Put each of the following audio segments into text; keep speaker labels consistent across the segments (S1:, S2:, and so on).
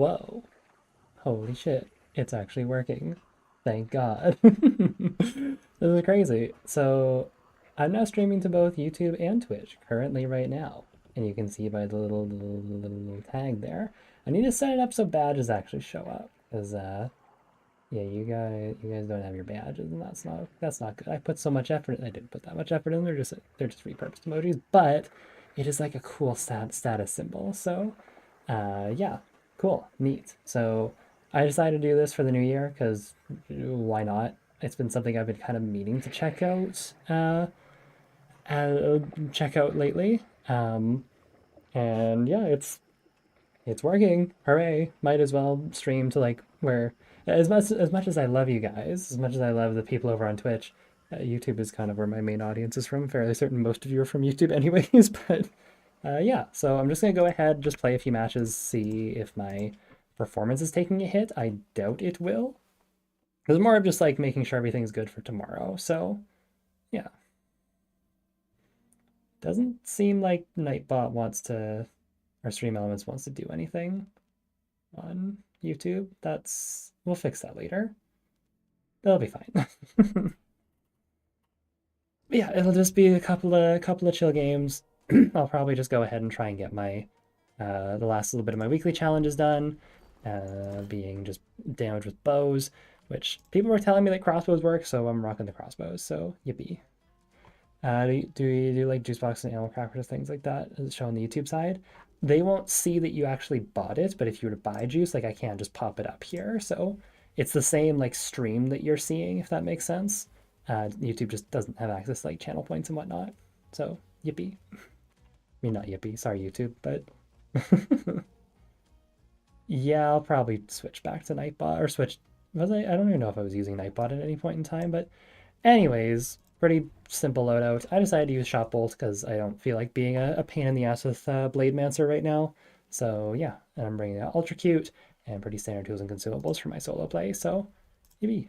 S1: Whoa. Holy shit. It's actually working. Thank God. This is crazy. So I'm now streaming to both YouTube and Twitch currently right now. And you can see by the little tag there. I need to set it up so badges actually show up. Because yeah, you guys don't have your badges, and that's not good. I put so much effort in. I didn't put that much effort in. They're just repurposed emojis, but it is like a cool status symbol. So yeah, cool, neat. So I decided to do this for the new year because why not? It's been something I've been kind of meaning to uh, check out lately. And yeah, it's working. Hooray! Might as well stream to like where as much as I love you guys, as much as I love the people over on Twitch, YouTube is kind of where my main audience is from. Fairly certain most of you are from YouTube anyways, but yeah, so I'm just gonna go ahead, just play a few matches, see if my performance is taking a hit. I doubt it will. It's more of just like making sure everything's good for tomorrow. So yeah, doesn't seem like Nightbot wants to, or Stream Elements wants to do anything on YouTube. We'll fix that later. That'll be fine. Yeah, it'll just be a couple of chill games. I'll probably just go ahead and try and get my the last little bit of my weekly challenges done, being just damage with bows, which people were telling me that crossbows work, so I'm rocking the crossbows. So yippee. Do you do like juice box and animal crackers, things like that, as shown on the YouTube side? They won't see that you actually bought it, but if you were to buy juice, like I can't just pop it up here. So it's the same like stream that you're seeing, if that makes sense. YouTube just doesn't have access to like channel points and whatnot. So yippee. I mean, not yippee, sorry YouTube, but yeah, I'll probably switch back to Nightbot or switch. I don't even know if I was using Nightbot at any point in time, but anyways, pretty simple loadout. I decided to use Shot Bolt because I don't feel like being a pain in the ass with Blade Mancer right now. So yeah, and I'm bringing out Ultra Cute and pretty standard tools and consumables for my solo play. So yippee.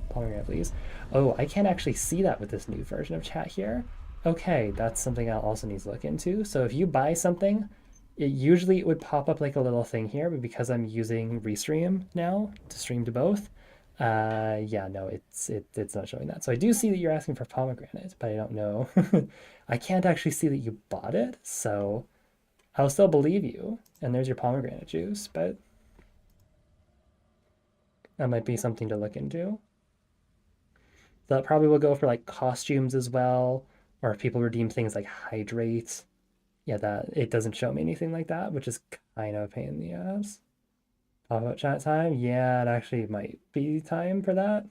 S1: Pomegranate, please. Oh, I can't actually see that with this new version of chat here. Okay, that's something I'll also need to look into. So if you buy something, it would pop up like a little thing here, but because I'm using Restream now to stream to both, yeah, no, it's not showing that. So I do see that you're asking for pomegranate, but I don't know. I can't actually see that you bought it, so I'll still believe you. And there's your pomegranate juice, but that might be something to look into. That probably will go for like costumes as well, or if people redeem things like hydrate. Yeah, that it doesn't show me anything like that, which is kind of a pain in the ass. Pop-up chat time? Yeah, it actually might be time for that.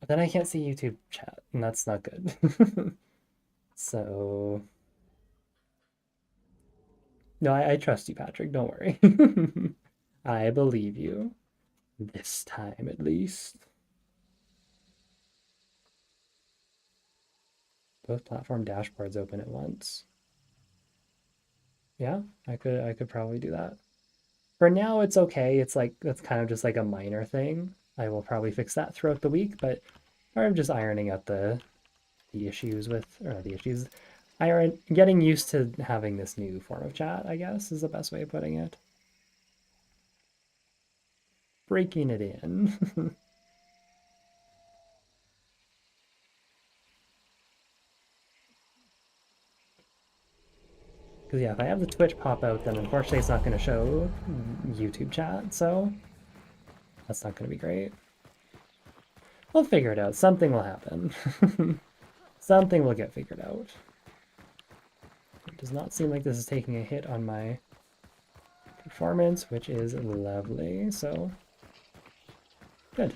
S1: But then I can't see YouTube chat, and that's not good. So no, I trust you, Patrick. Don't worry. I believe you. This time at least. Both platform dashboards open at once. Yeah, I could probably do that. For now, it's okay. It's like that's kind of just like a minor thing. I will probably fix that throughout the week, but I'm just ironing out the issues with, or not the issues, getting used to having this new form of chat, I guess, is the best way of putting it. Breaking it in. Because yeah, if I have the Twitch pop out, then unfortunately it's not going to show YouTube chat, so that's not going to be great. We'll figure it out. Something will happen. Something will get figured out. It does not seem like this is taking a hit on my performance, which is lovely, so good.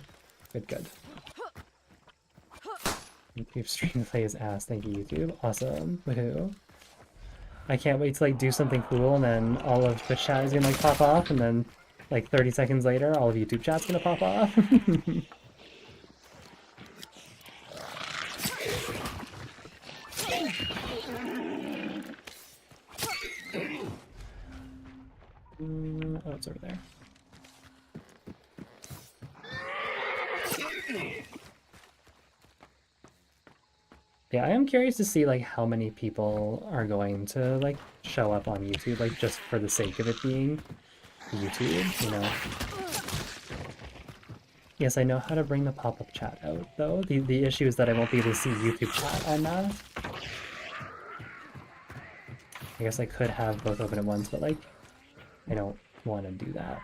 S1: Good. YouTube stream plays ass. Thank you, YouTube. Awesome. Woohoo. I can't wait to like do something cool and then all of Twitch chat is gonna like pop off and then like 30 seconds later all of YouTube chat's gonna pop off. Oh, it's over there. Yeah, I am curious to see like how many people are going to like show up on YouTube, like just for the sake of it being YouTube, you know. Yes, I know how to bring the pop-up chat out, though. The issue is that I won't be able to see YouTube chat on that. I guess I could have both open at once, but, like, I don't want to do that.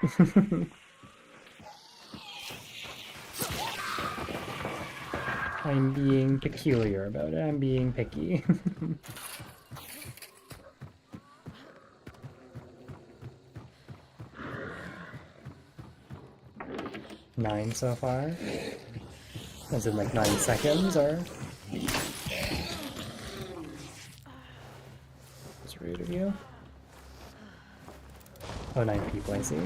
S1: I'm being peculiar about it. I'm being picky. 9 so far. As in, like, 9 seconds, or... It's rude of you. Oh, 9 people, I see.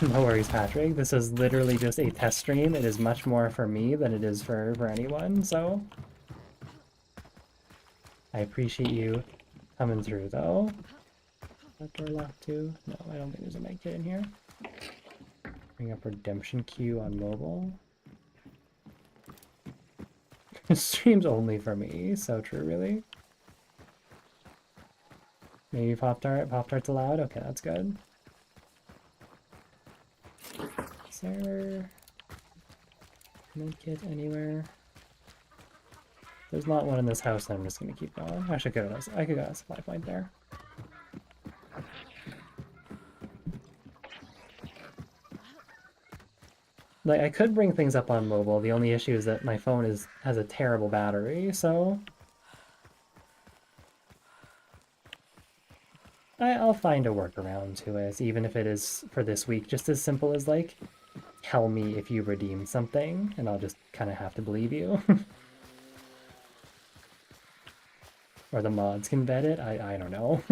S1: No worries, Patrick. This is literally just a test stream. It is much more for me than it is for anyone, so... I appreciate you coming through, though. That door locked too? No, I don't think there's a med kit in here. Bring up redemption queue on mobile. Stream's only for me, so true, really. Maybe Pop-Tart? Pop-Tart's allowed? Okay, that's good. Is there a med kit anywhere? There's not one in this house, then I'm just gonna keep going. I could go to a supply point there. Like, I could bring things up on mobile. The only issue is that my phone has a terrible battery, so... I'll find a workaround to it, even if it is for this week, just as simple as, like, tell me if you redeemed something, and I'll just kind of have to believe you. Or the mods can vet it, I don't know.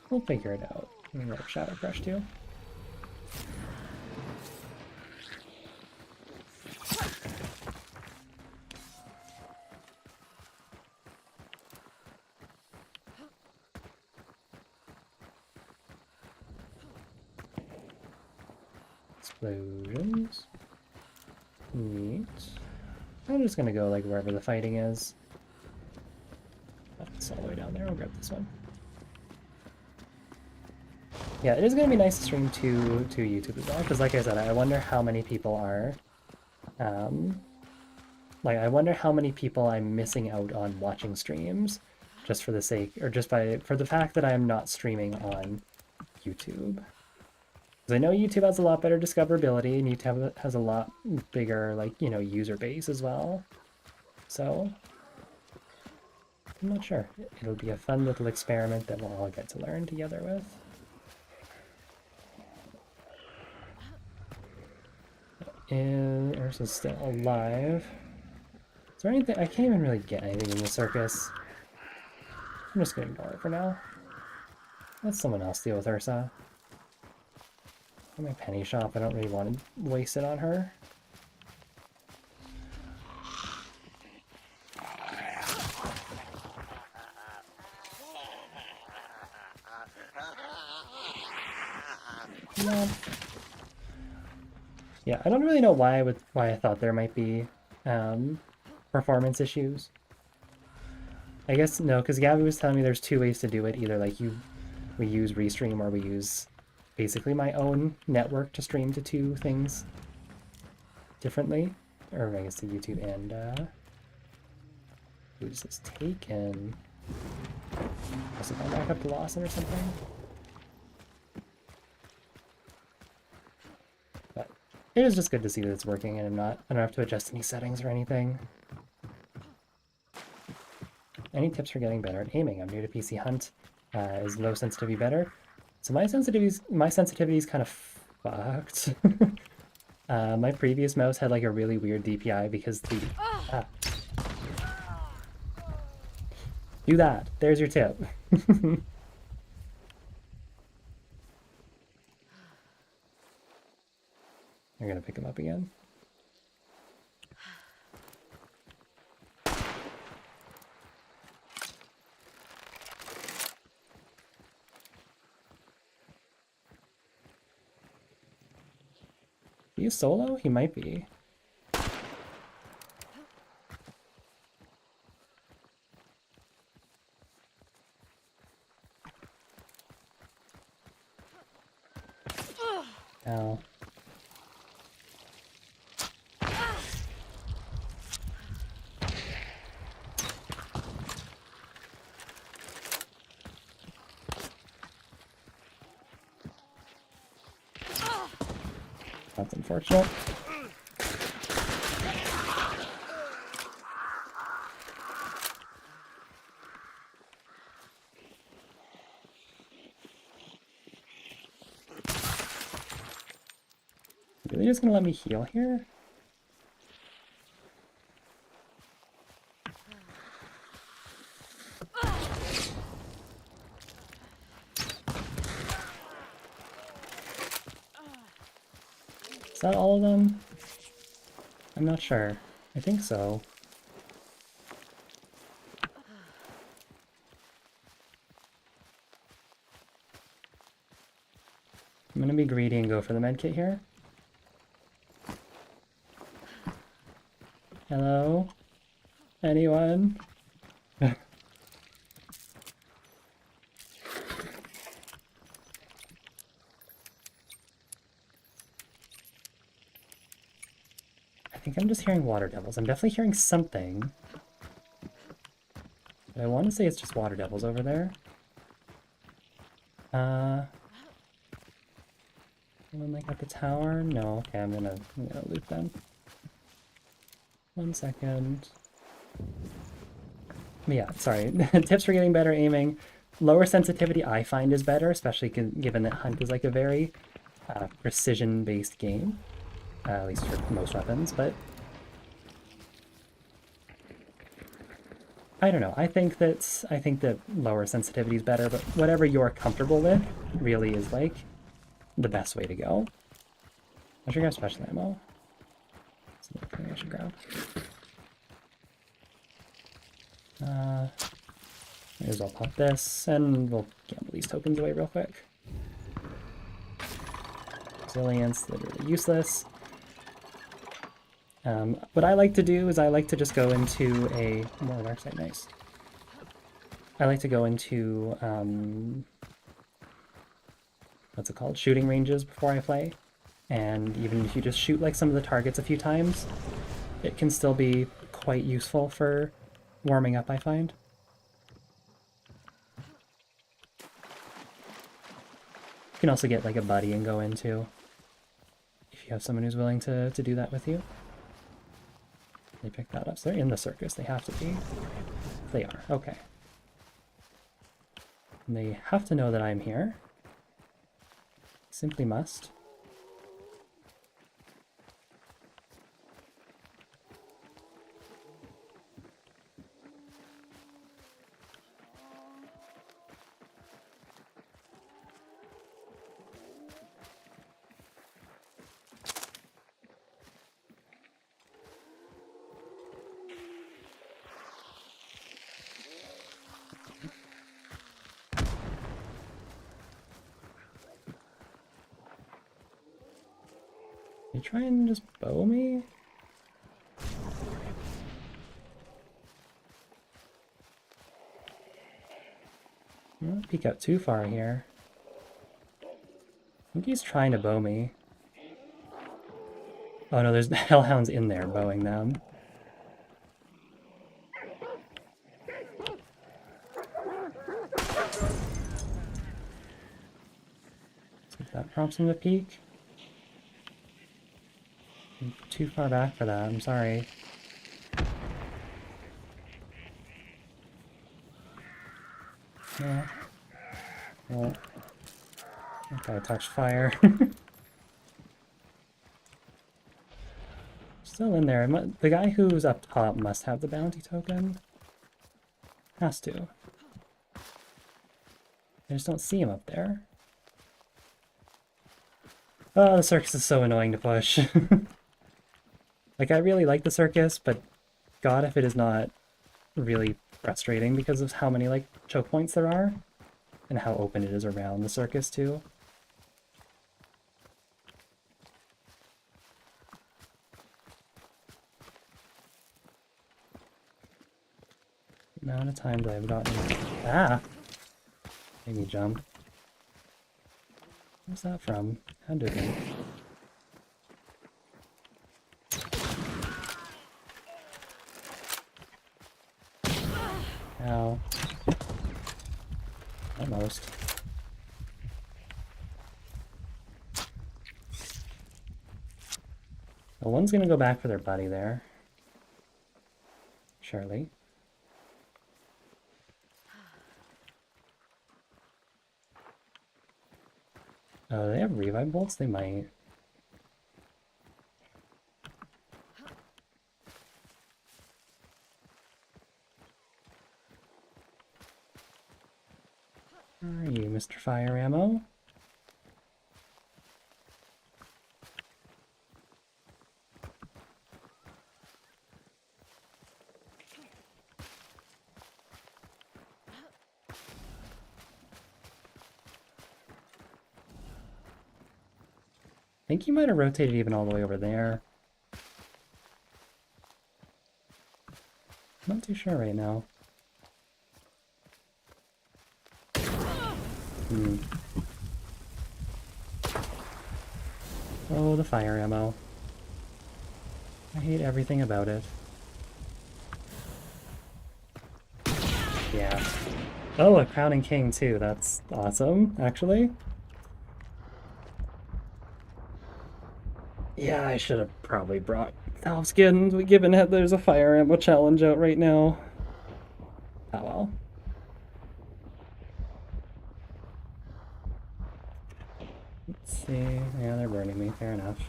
S1: We'll figure it out. I'm gonna grab Shadow Crush too. Explosions. Neat. I'm just gonna go like wherever the fighting is. It's all the way down there. I'll grab this one. Yeah, it is gonna be nice to stream to YouTube as well, because like I said, I wonder how many people are like, I wonder how many people I'm missing out on watching streams just for the sake, or just for the fact that I am not streaming on YouTube. Because I know YouTube has a lot better discoverability, and YouTube has a lot bigger, like, you know, user base as well. So, I'm not sure. It'll be a fun little experiment that we'll all get to learn together with. Ursa's still alive. Is there anything? I can't even really get anything in the circus. I'm just gonna ignore it for now. Let someone else deal with Ursa. My penny shop, I don't really want to waste it on her. No. Yeah, I don't really know why I thought there might be performance issues. I guess no, because Gabby was telling me there's 2 ways to do it. Either like we use Restream, or we use basically my own network to stream to 2 things differently. Or I guess to YouTube and who's this taken? Must have gone back up to Lawson or something. But it is just good to see that it's working, and I don't have to adjust any settings or anything. Any tips for getting better at aiming? I'm new to PC Hunt. Is low sensitivity better? So my sensitivity is kind of fucked. My previous mouse had like a really weird DPI because the... Do that. There's your tip. I'm gonna pick him up again. He's solo? He might be. Ow. That's unfortunate. Are they just gonna let me heal here? Is that all of them? I'm not sure. I think so. I'm gonna be greedy and go for the medkit here. Hello? Anyone? I think I'm just hearing water devils. I'm definitely hearing something. But I want to say it's just water devils over there. Anyone like at the tower? No. Okay, I'm gonna loot them. 1 second. Yeah, sorry. Tips for getting better aiming. Lower sensitivity I find is better, especially given that Hunt is like a very precision-based game. At least for most weapons, but I don't know. I think that lower sensitivity is better, but whatever you're comfortable with really is like the best way to go. I should grab special ammo. That's another thing I should grab. May as well pop this, and we'll gamble these tokens away real quick. Resilience, literally useless. What I like to do is I like to just go into a more dark side. Nice. I like to go into what's it called? Shooting ranges before I play. And even if you just shoot like some of the targets a few times, it can still be quite useful for warming up, I find. You can also get like a buddy and go into if you have someone who's willing to do that with you. They pick that up. So they're in the circus. They have to be. They are. Okay. And they have to know that I'm here. Simply must. They try and just bow me? I'm not peek out too far here. I think he's trying to bow me. Oh no, there's hellhounds in there bowing them. See if that prompts him to peek. I'm too far back for that, I'm sorry. Yeah. Well, that guy touched fire. Still in there. The guy who's up top must have the bounty token. Has to. I just don't see him up there. Oh, the circus is so annoying to push. Like, I really like the circus, but god if it is not really frustrating because of how many, like, choke points there are, and how open it is around the circus, too. amount of times I've gotten... Ah! Made me jump. Where's that from? How did it? Ow. Almost. Well, one's gonna go back for their buddy there. Surely. Oh, they have revive bolts? They might. Where are you, Mr. Fire Ammo? I think you might have rotated even all the way over there. I'm not too sure right now. Oh, the fire ammo. I hate everything about it. Yeah. Oh, a crowning king too. That's awesome, actually. Yeah, I should have probably brought Thalfskin, given that there's a fire ammo challenge out right now. Oh well. Let's see. Yeah, they're burning me. Fair enough.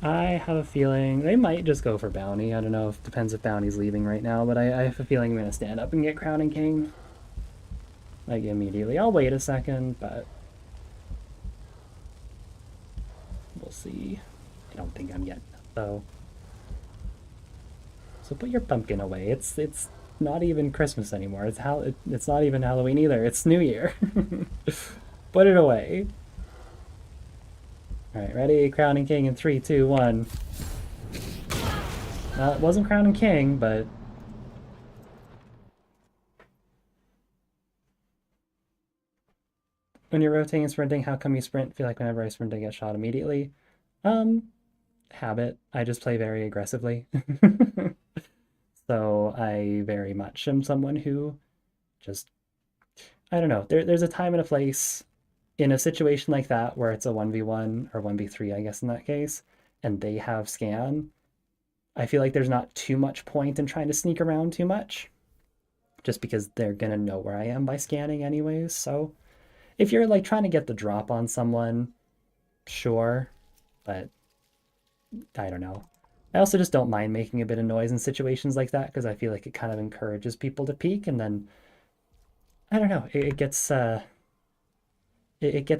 S1: I have a feeling they might just go for bounty. I don't know. If depends if bounty's leaving right now, but I have a feeling I'm gonna stand up and get crowning king. Like immediately. I'll wait a second, but we'll see. I don't think I'm getting it though. So put your pumpkin away. It's not even Christmas anymore. It's not even Halloween either. It's New Year. Put it away. All right, ready? Crowning king in 3, 2, 1. It wasn't crowning king, but when you're rotating and sprinting, how come you sprint? Feel like whenever I sprint, I get shot immediately. Habit. I just play very aggressively. So I very much am someone who just, I don't know. There's a time and a place in a situation like that where it's a 1v1 or 1v3, I guess in that case, and they have scan. I feel like there's not too much point in trying to sneak around too much, just because they're gonna know where I am by scanning anyways. So if you're like trying to get the drop on someone, sure, but I don't know. I also just don't mind making a bit of noise in situations like that because I feel like it kind of encourages people to peek, and then I don't know, it gets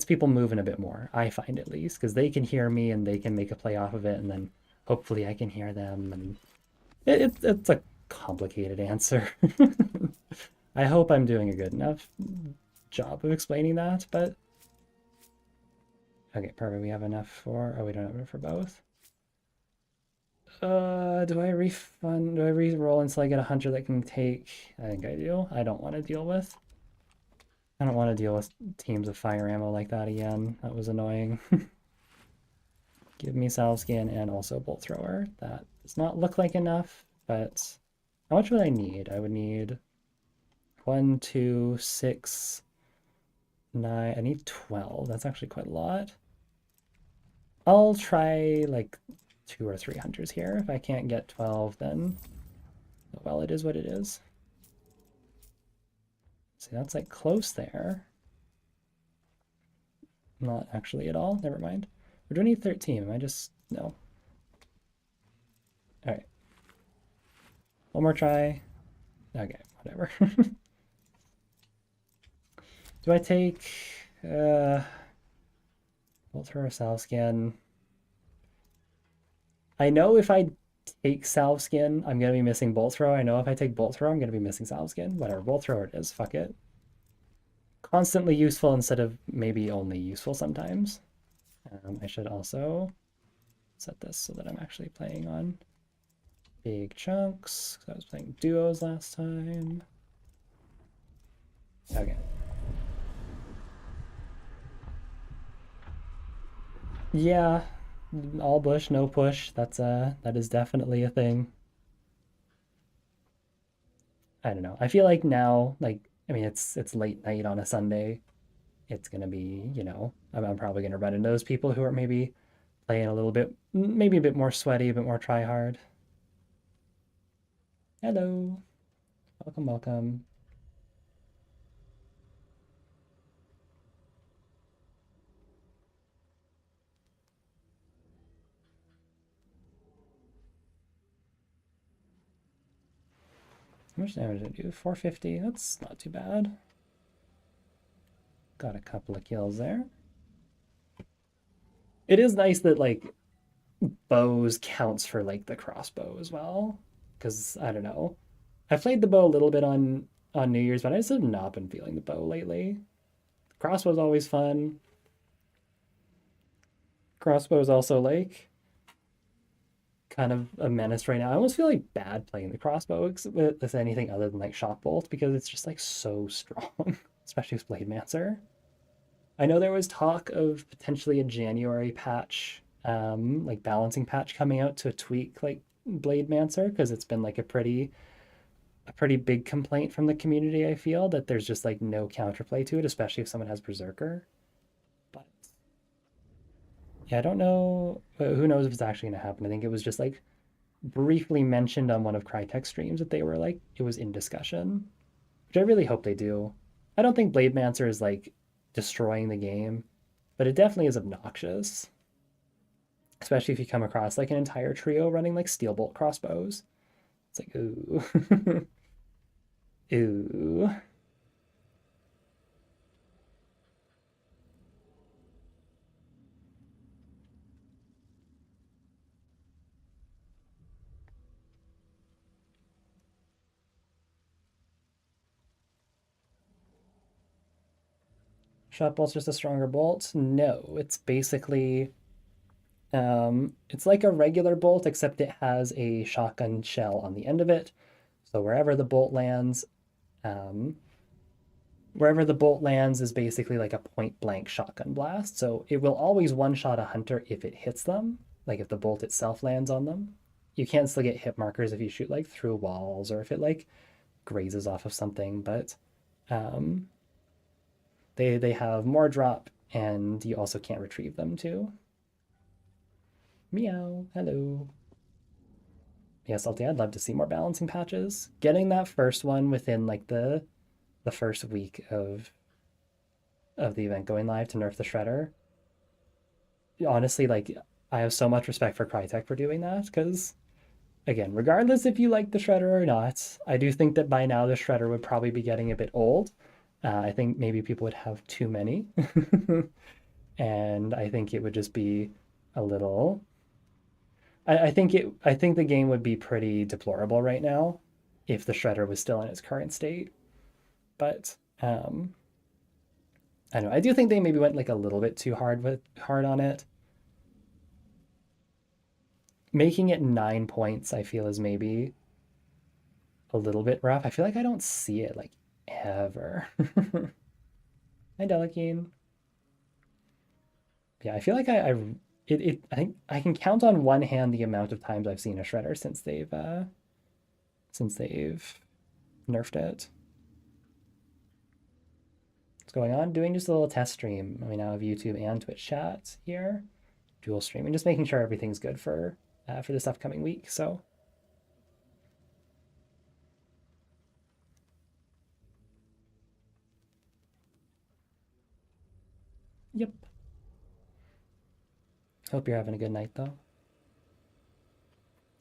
S1: people moving a bit more. I find at least because they can hear me and they can make a play off of it, and then hopefully I can hear them. And it's a complicated answer. I hope I'm doing a good enough job of explaining that, but okay, perfect. We have enough for. Oh, we don't have enough for both. Do I refund? Do I re-roll until I get a hunter that can take? I think I do. I don't want to deal with. I don't want to deal with teams of fire ammo like that again. That was annoying. Give me salve scan and also bolt thrower. That does not look like enough, but how much would I need? I would need 1, 2, 6, 9. I need 12. That's actually quite a lot. I'll try like 2 or 3 hunters here. If I can't get 12, then well, it is what it is. See, that's like close there. Not actually at all. Never mind. We're doing 13. Am I just... No. Alright. One more try. Okay, whatever. Do I take... Bolt thrower salve skin? I know if I take salve skin, I'm going to be missing bolt throw. I know if I take bolt throw, I'm going to be missing salve skin. Whatever, bolt thrower it is. Fuck it. Constantly useful instead of maybe only useful sometimes. I should also set this so that I'm actually playing on big chunks. I was playing duos last time. Okay. Yeah, all bush, no push. That is definitely a thing. I don't know. I feel like now, like I mean, it's late night on a Sunday. It's gonna be, I'm probably gonna run into those people who are maybe playing a little bit, maybe a bit more sweaty, a bit more try hard. Hello, welcome, welcome. How much damage did I do? 450. That's not too bad. Got a couple of kills there. It is nice that like bows counts for like the crossbow as well, because I don't know. I played the bow a little bit on New Year's, but I just have not been feeling the bow lately. Crossbow's always fun. Crossbow is also like kind of a menace right now. I almost feel like bad playing the crossbow with anything other than like shot bolt because it's just like so strong, especially with Blade Mancer. I know there was talk of potentially a January patch, like balancing patch coming out to tweak like Blade Mancer because it's been like a pretty big complaint from the community. I feel that there's just like no counterplay to it, especially if someone has Berserker. But yeah, I don't know. Who knows if it's actually going to happen? I think it was just like briefly mentioned on one of Crytek streams that they were like it was in discussion, which I really hope they do. I don't think Blade Mancer is like destroying the game, but it definitely is obnoxious, especially if you come across like an entire trio running like steel bolt crossbows. It's like ooh, ooh. Shot bolt's just a stronger bolt? No, it's basically it's like a regular bolt except it has a shotgun shell on the end of it. So um, wherever the bolt lands is basically like a point blank shotgun blast. So it will always one shot a hunter if it hits them, like if the bolt itself lands on them. You can still get hit markers if you shoot like through walls or if it like grazes off of something, but um, they have more drop and you also can't retrieve them too. Meow, hello. Yes, Salty, I'd love to see more balancing patches. Getting that first one within like the first week of the event going live to nerf the shredder. Honestly, like I have so much respect for Crytek for doing that because again, regardless if you like the shredder or not, I do think that by now the shredder would probably be getting a bit old. I think maybe people would have too many, and I think it would just be a little. I think the game would be pretty deplorable right now if the shredder was still in its current state. But I don't know. I do think they maybe went like a little bit too hard on it. Making it 9 points, I feel is maybe a little bit rough. I feel like I don't see it like ever. Hi, Delicine. Yeah, I feel like I think I can count on one hand the amount of times I've seen a shredder since they've nerfed it. What's going on? Doing just a little test stream. We now have YouTube and Twitch chat here, dual streaming, just making sure everything's good for this upcoming week. So, yep. Hope you're having a good night though.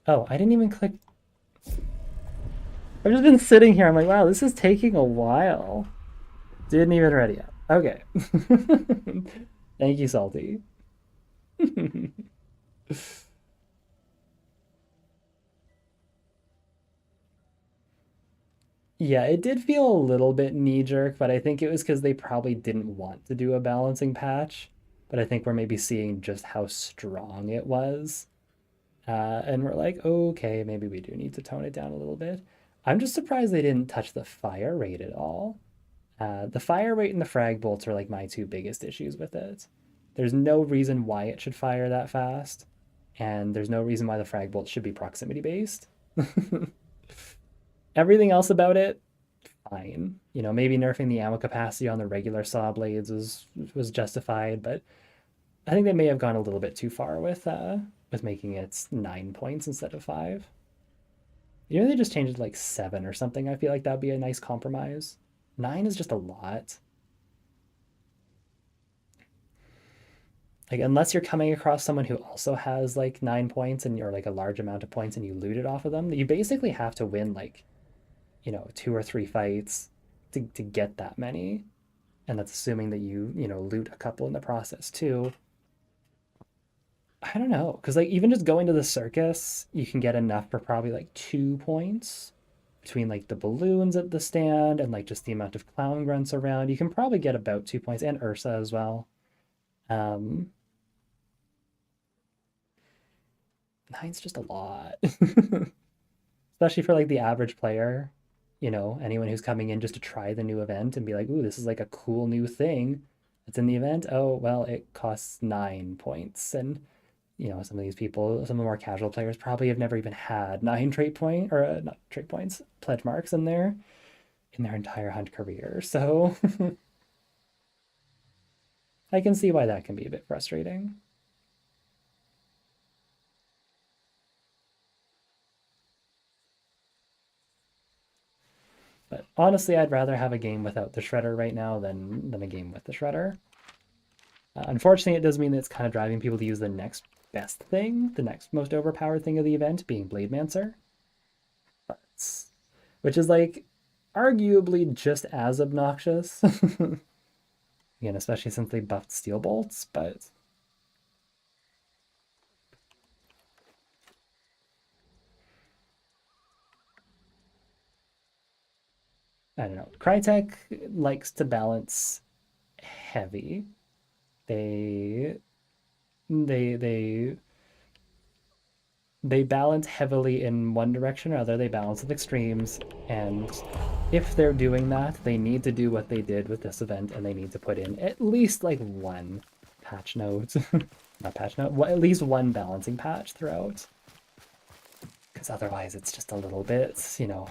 S1: Oh, I didn't even click. I've just been sitting here. I'm like, wow, this is taking a while. Didn't even ready up. Okay. Thank you, Salty. Yeah, it did feel a little bit knee jerk, but I think it was because they probably didn't want to do a balancing patch. But I think we're maybe seeing just how strong it was. And we're like, okay, maybe we do need to tone it down a little bit. I'm just surprised they didn't touch the fire rate at all. The fire rate and the frag bolts are like my two biggest issues with it. There's no reason why it should fire that fast, and there's no reason why the frag bolts should be proximity based. Everything else about it, fine. You know, maybe nerfing the ammo capacity on the regular saw blades was justified, but I think they may have gone a little bit too far with making it 9 points instead of 5. You know, they just changed it to like 7 or something. I feel like that'd be a nice compromise. 9 is just a lot. Like, unless you're coming across someone who also has like 9 points and you're like a large amount of points and you loot it off of them, you basically have to win like, you know, 2 or 3 fights to get that many. And that's assuming that you know, loot a couple in the process too. I don't know, because like even just going to the circus, you can get enough for probably like 2 points between like the balloons at the stand and like just the amount of clown grunts around. You can probably get about 2 points, and Ursa as well. Um, Nine's just a lot, especially for like the average player. You know, anyone who's coming in just to try the new event and be like, "Ooh, this is like a cool new thing that's in the event." Oh, well, it costs 9 points, and you know, some of these people, some of the more casual players probably have never even had 9 trait point or not trait points, pledge marks in their entire hunt career. So I can see why that can be a bit frustrating. But honestly, I'd rather have a game without the shredder right now than a game with the shredder. Unfortunately, it does mean that it's kind of driving people to use the next best thing, the next most overpowered thing of the event, being Blademancer. But, which is like arguably just as obnoxious. Again, especially since they buffed steel bolts, but I don't know. Crytek likes to balance heavy. They they they they balance heavily in one direction or other. They balance with extremes, and if they're doing that, they need to do what they did with this event, and they need to put in at least like one patch note, not patch note, at least one balancing patch throughout. Because otherwise, it's just a little bit, you know,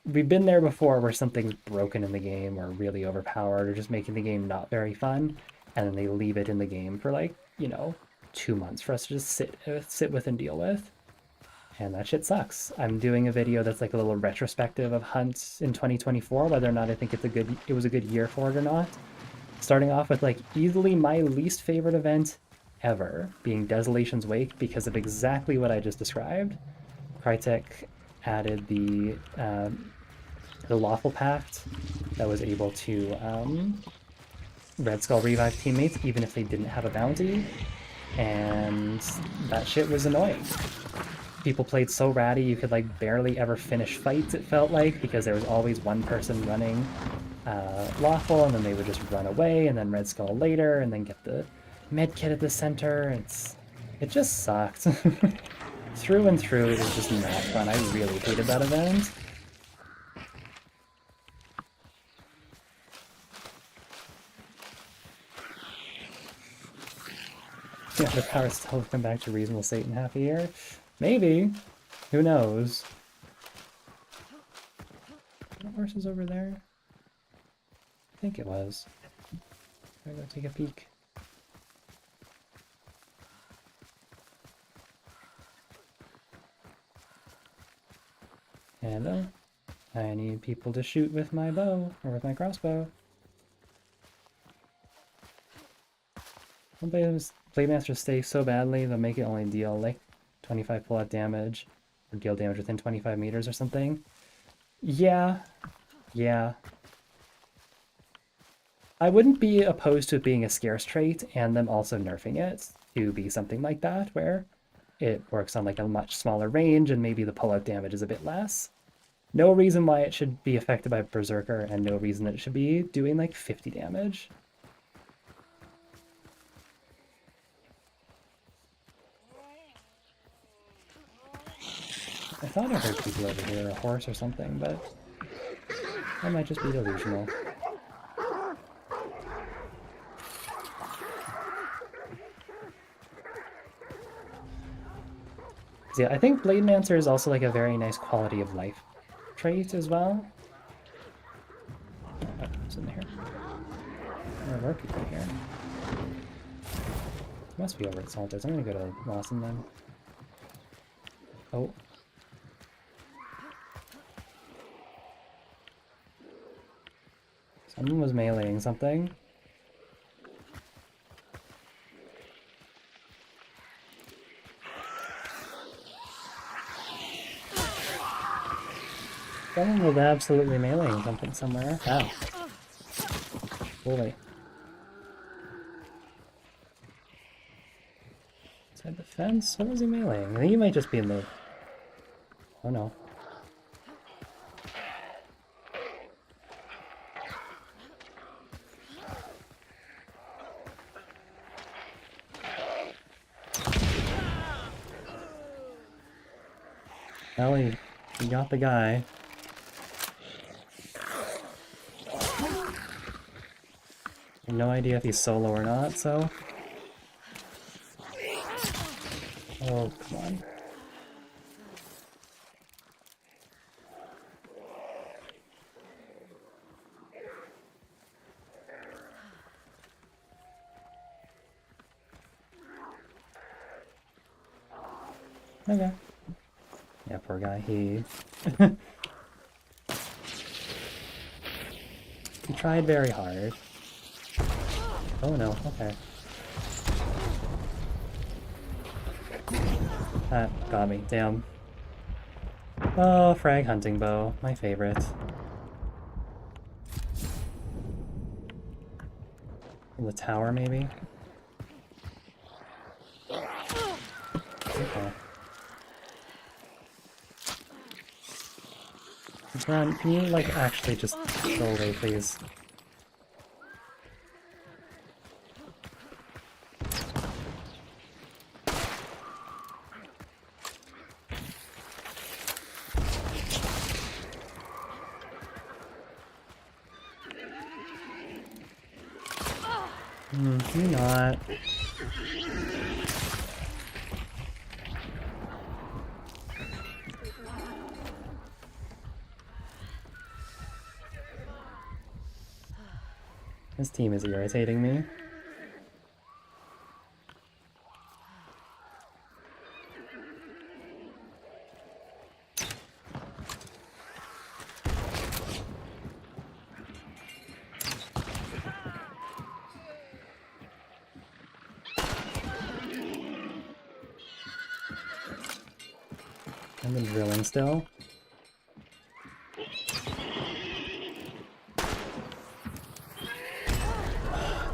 S1: we've been there before where something's broken in the game or really overpowered or just making the game not very fun, and then they leave it in the game for like, you know, 2 months for us to just sit with and deal with. And that shit sucks. I'm doing a video that's like a little retrospective of hunts in 2024, whether or not I think it was a good year for it or not. Starting off with like easily my least favorite event ever, being Desolation's Wake, because of exactly what I just described. Crytek added the Lawful Pact that was able to Red Skull revive teammates even if they didn't have a bounty, and that shit was annoying. People played so ratty you could like barely ever finish fights, it felt like, because there was always one person running Lawful, and then they would just run away, and then Red Skull later, and then get the med kit at the center. It just sucked. Through and through, it was just not fun. I really hated that event. Yeah, the power still will come back to reasonable state in half a year. Maybe. Who knows? What horse is over there? I think it was. I'm gonna go take a peek. Hello. I need people to shoot with my bow, or with my crossbow. Blademasters stay so badly, they'll make it only deal like 25 pull-out damage, or deal damage within 25 meters or something. Yeah. I wouldn't be opposed to it being a scarce trait, and them also nerfing it to be something like that, where it works on like a much smaller range, and maybe the pull-out damage is a bit less. No reason why it should be affected by Berserker, and no reason that it should be doing like 50 damage. thought I heard people over here, a horse or something, but that might just be delusional. So yeah, I think Blademancer is also like a very nice quality of life trait as well. Oh, what's in here? There were people here. It must be over at Salters. I'm gonna go to Lawson then. Oh. Someone was meleeing something. Someone was absolutely meleeing something somewhere. Ow. Holy. Inside the fence? What was he meleeing? I think he might just be in the... Oh no. Well, he got the guy. No idea if he's solo or not, so... Oh, come on. Okay. Yeah, poor guy, he tried very hard. Oh no, okay. That got me, damn. Oh, frag hunting bow, my favorite. From the tower, maybe? Okay. Run, can you, like, actually just go away, please? You not. This team is irritating me. I've been drilling still.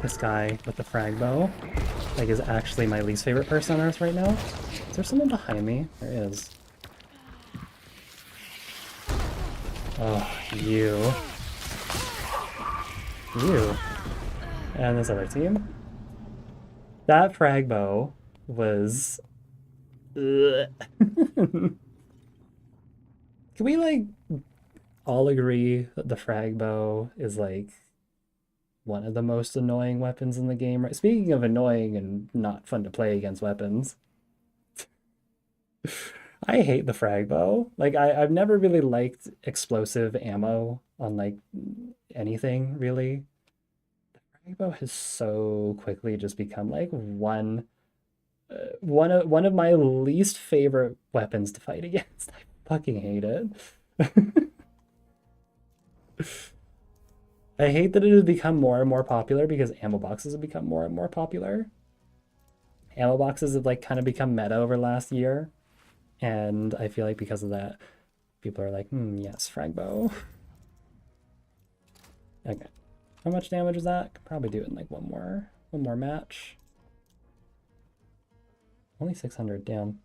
S1: This guy with the frag bow, like, is actually my least favorite person on Earth right now. Is there someone behind me? There is. Oh, you. You. And this other team. That frag bow was... Can we, like, all agree that the frag bow is, like, one of the most annoying weapons in the game? Right? Speaking of annoying and not fun to play against weapons, I hate the frag bow. Like, I've never really liked explosive ammo on, like, anything, really. The frag bow has so quickly just become, like, one of my least favorite weapons to fight against. I fucking hate it. I hate that it has become more and more popular because ammo boxes have become more and more popular. Ammo boxes have, like, kind of become meta over last year, and I feel like because of that, people are like, yes, frag bow. Okay. How much damage is that? Could probably do it in, like, one more match. Only 600, damn.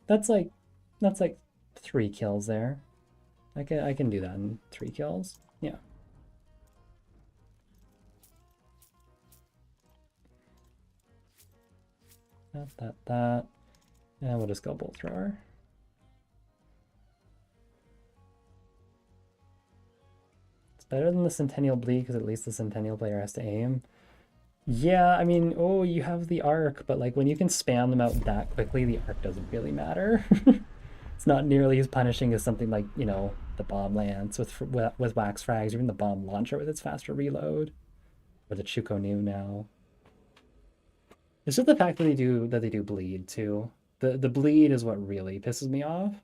S1: That's like 3 kills there. I can do that in 3 kills. Yeah. That. And we'll just go bolt thrower. better than the Centennial Bleed because at least the Centennial player has to aim. Yeah, I mean, oh, you have the arc, but like when you can spam them out that quickly, the arc doesn't really matter. It's not nearly as punishing as something like, you know, the bomb lance with wax frags, or even the bomb launcher with its faster reload, or the Chuko Nu now. It's just the fact that they do bleed too. The bleed is what really pisses me off.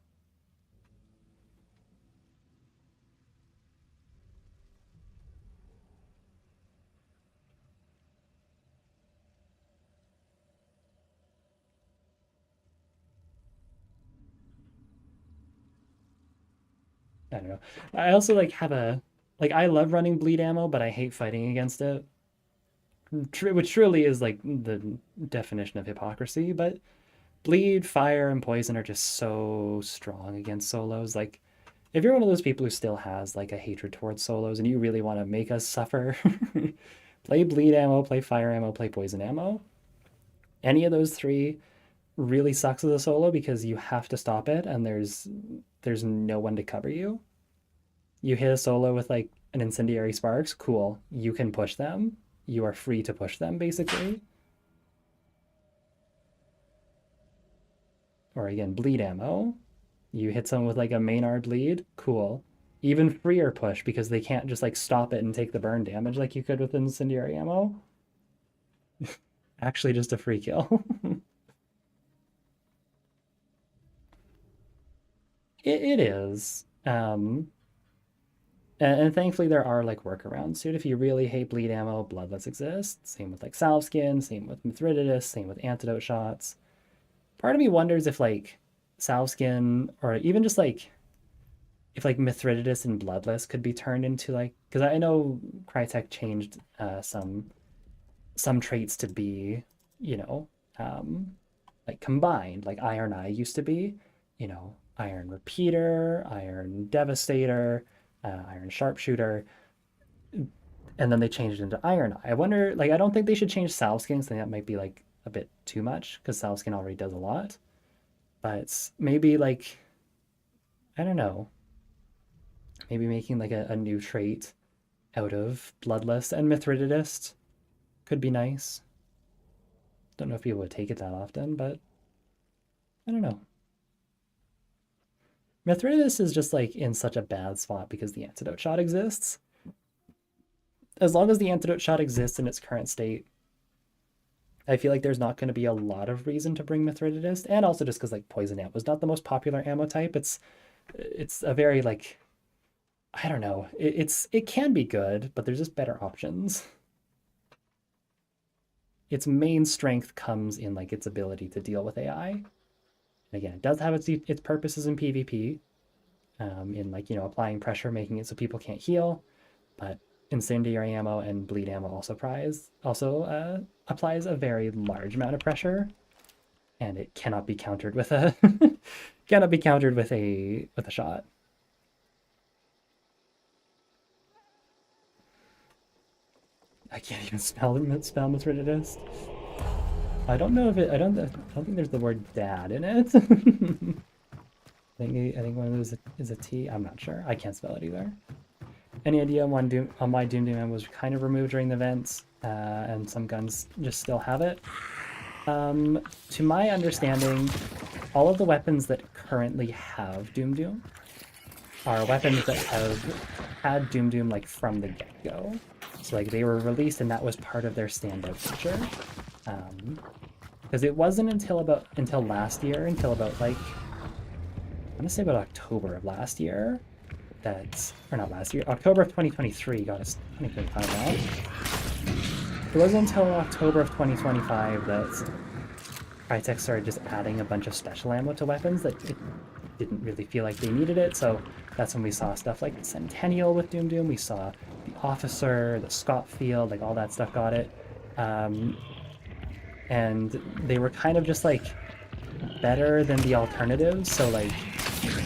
S1: I don't know. I also like have a like I love running bleed ammo, but I hate fighting against it. Which truly is like the definition of hypocrisy, but bleed, fire, and poison are just so strong against solos. Like if you're one of those people who still has like a hatred towards solos and you really want to make us suffer, play bleed ammo, play fire ammo, play poison ammo. Any of those three really sucks as a solo because you have to stop it and there's no one to cover you. You hit a solo with like an incendiary sparks, cool. You can push them. You are free to push them basically. Or again, bleed ammo. You hit someone with like a Maynard bleed, cool. Even freer push because they can't just like stop it and take the burn damage like you could with incendiary ammo. Actually, just a free kill. It is. And thankfully there are like workarounds to it. If you really hate bleed ammo, bloodless exists. Same with like salve skin, same with Mithridatus, same with antidote shots. Part of me wonders if like salve skin or even just like if like Mithridatus and bloodless could be turned into like, because I know Crytek changed some traits to be, you know, like combined, like Iron Eye used to be, you know, Iron Repeater, Iron Devastator, Iron Sharpshooter, and then they changed it into Iron Eye. I wonder, like, I don't think they should change Salve Skin, so that might be like a bit too much because Salve Skin already does a lot. But maybe like, I don't know, maybe making like a new trait out of Bloodlust and Mithridatus could be nice. Don't know if people would take it that often, but I don't know. Mithridatus is just like in such a bad spot because the antidote shot exists. As long as the antidote shot exists in its current state, I feel like there's not going to be a lot of reason to bring Mithridatus, and also just because like poison ammo is not the most popular ammo type. It's a very like, I don't know. It can be good, but there's just better options. Its main strength comes in like its ability to deal with AI. Again, it does have its purposes in PvP, in like, you know, applying pressure, making it so people can't heal, but incendiary ammo and bleed ammo also applies a very large amount of pressure, and it cannot be countered with a cannot be countered with a shot. I can't even spell Mithridatus. I don't know if it. I don't think there's the word dad in it. I think one of those is a T. I'm not sure. I can't spell it either. Any idea on why Doom Doom was kind of removed during the events, and some guns just still have it? To my understanding, all of the weapons that currently have Doom Doom are weapons that have had Doom Doom like from the get-go. So like they were released and that was part of their standout feature. Because it wasn't until last year, until about like, I'm gonna say about October of last year, or not last year, October of 2023, got us 2025 now. It wasn't until October of 2025 that Crytek started just adding a bunch of special ammo to weapons that it didn't really feel like they needed it, so that's when we saw stuff like the Centennial with Doom Doom, we saw the Officer, the Scott Field, like all that stuff got it. And they were kind of just like better than the alternatives, so like,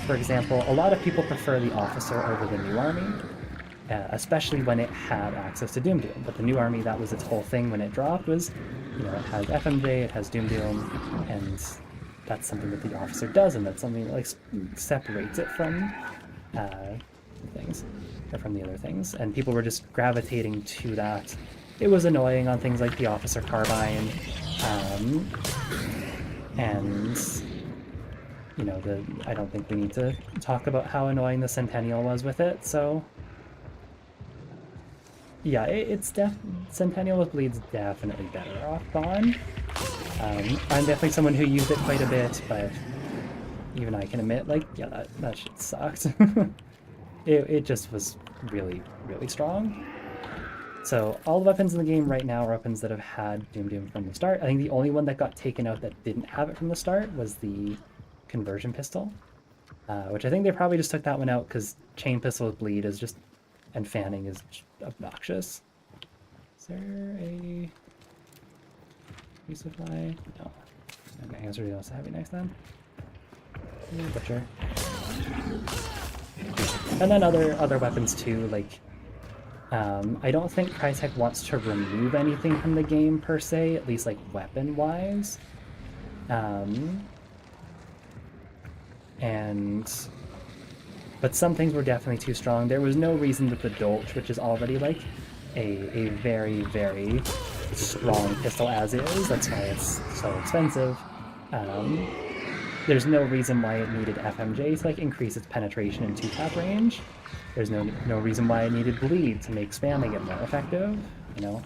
S1: for example, a lot of people prefer the Officer over the New Army, especially when it had access to Doom Doom, but the New Army, that was its whole thing when it dropped, was, you know, it has FMJ, it has Doom Doom, and that's something that the Officer does, and that's something that like separates it from things, or from the other things, and people were just gravitating to that. It was annoying on things like the Officer Carbine, and you know, I don't think we need to talk about how annoying the Centennial was with it, so yeah, Centennial with Bleed's definitely better off gone. I'm definitely someone who used it quite a bit, but even I can admit, like, yeah, that shit sucked. It just was really, really strong. So all the weapons in the game right now are weapons that have had Doom Doom from the start. I think the only one that got taken out that didn't have it from the start was the conversion pistol, which I think they probably just took that one out because chain pistol with bleed is just, and fanning is obnoxious. Is there a resupply? No. Okay, I guess everybody else a heavy knife then. Butcher. And then other weapons too, like I don't think Crytek wants to remove anything from the game per se, at least like weapon-wise. But some things were definitely too strong. There was no reason that the Dolch, which is already like a very, very strong pistol as is, that's why it's so expensive. There's no reason why it needed FMJ to like increase its penetration and 2-tap range. There's no reason why it needed bleed to make spamming it more effective, you know?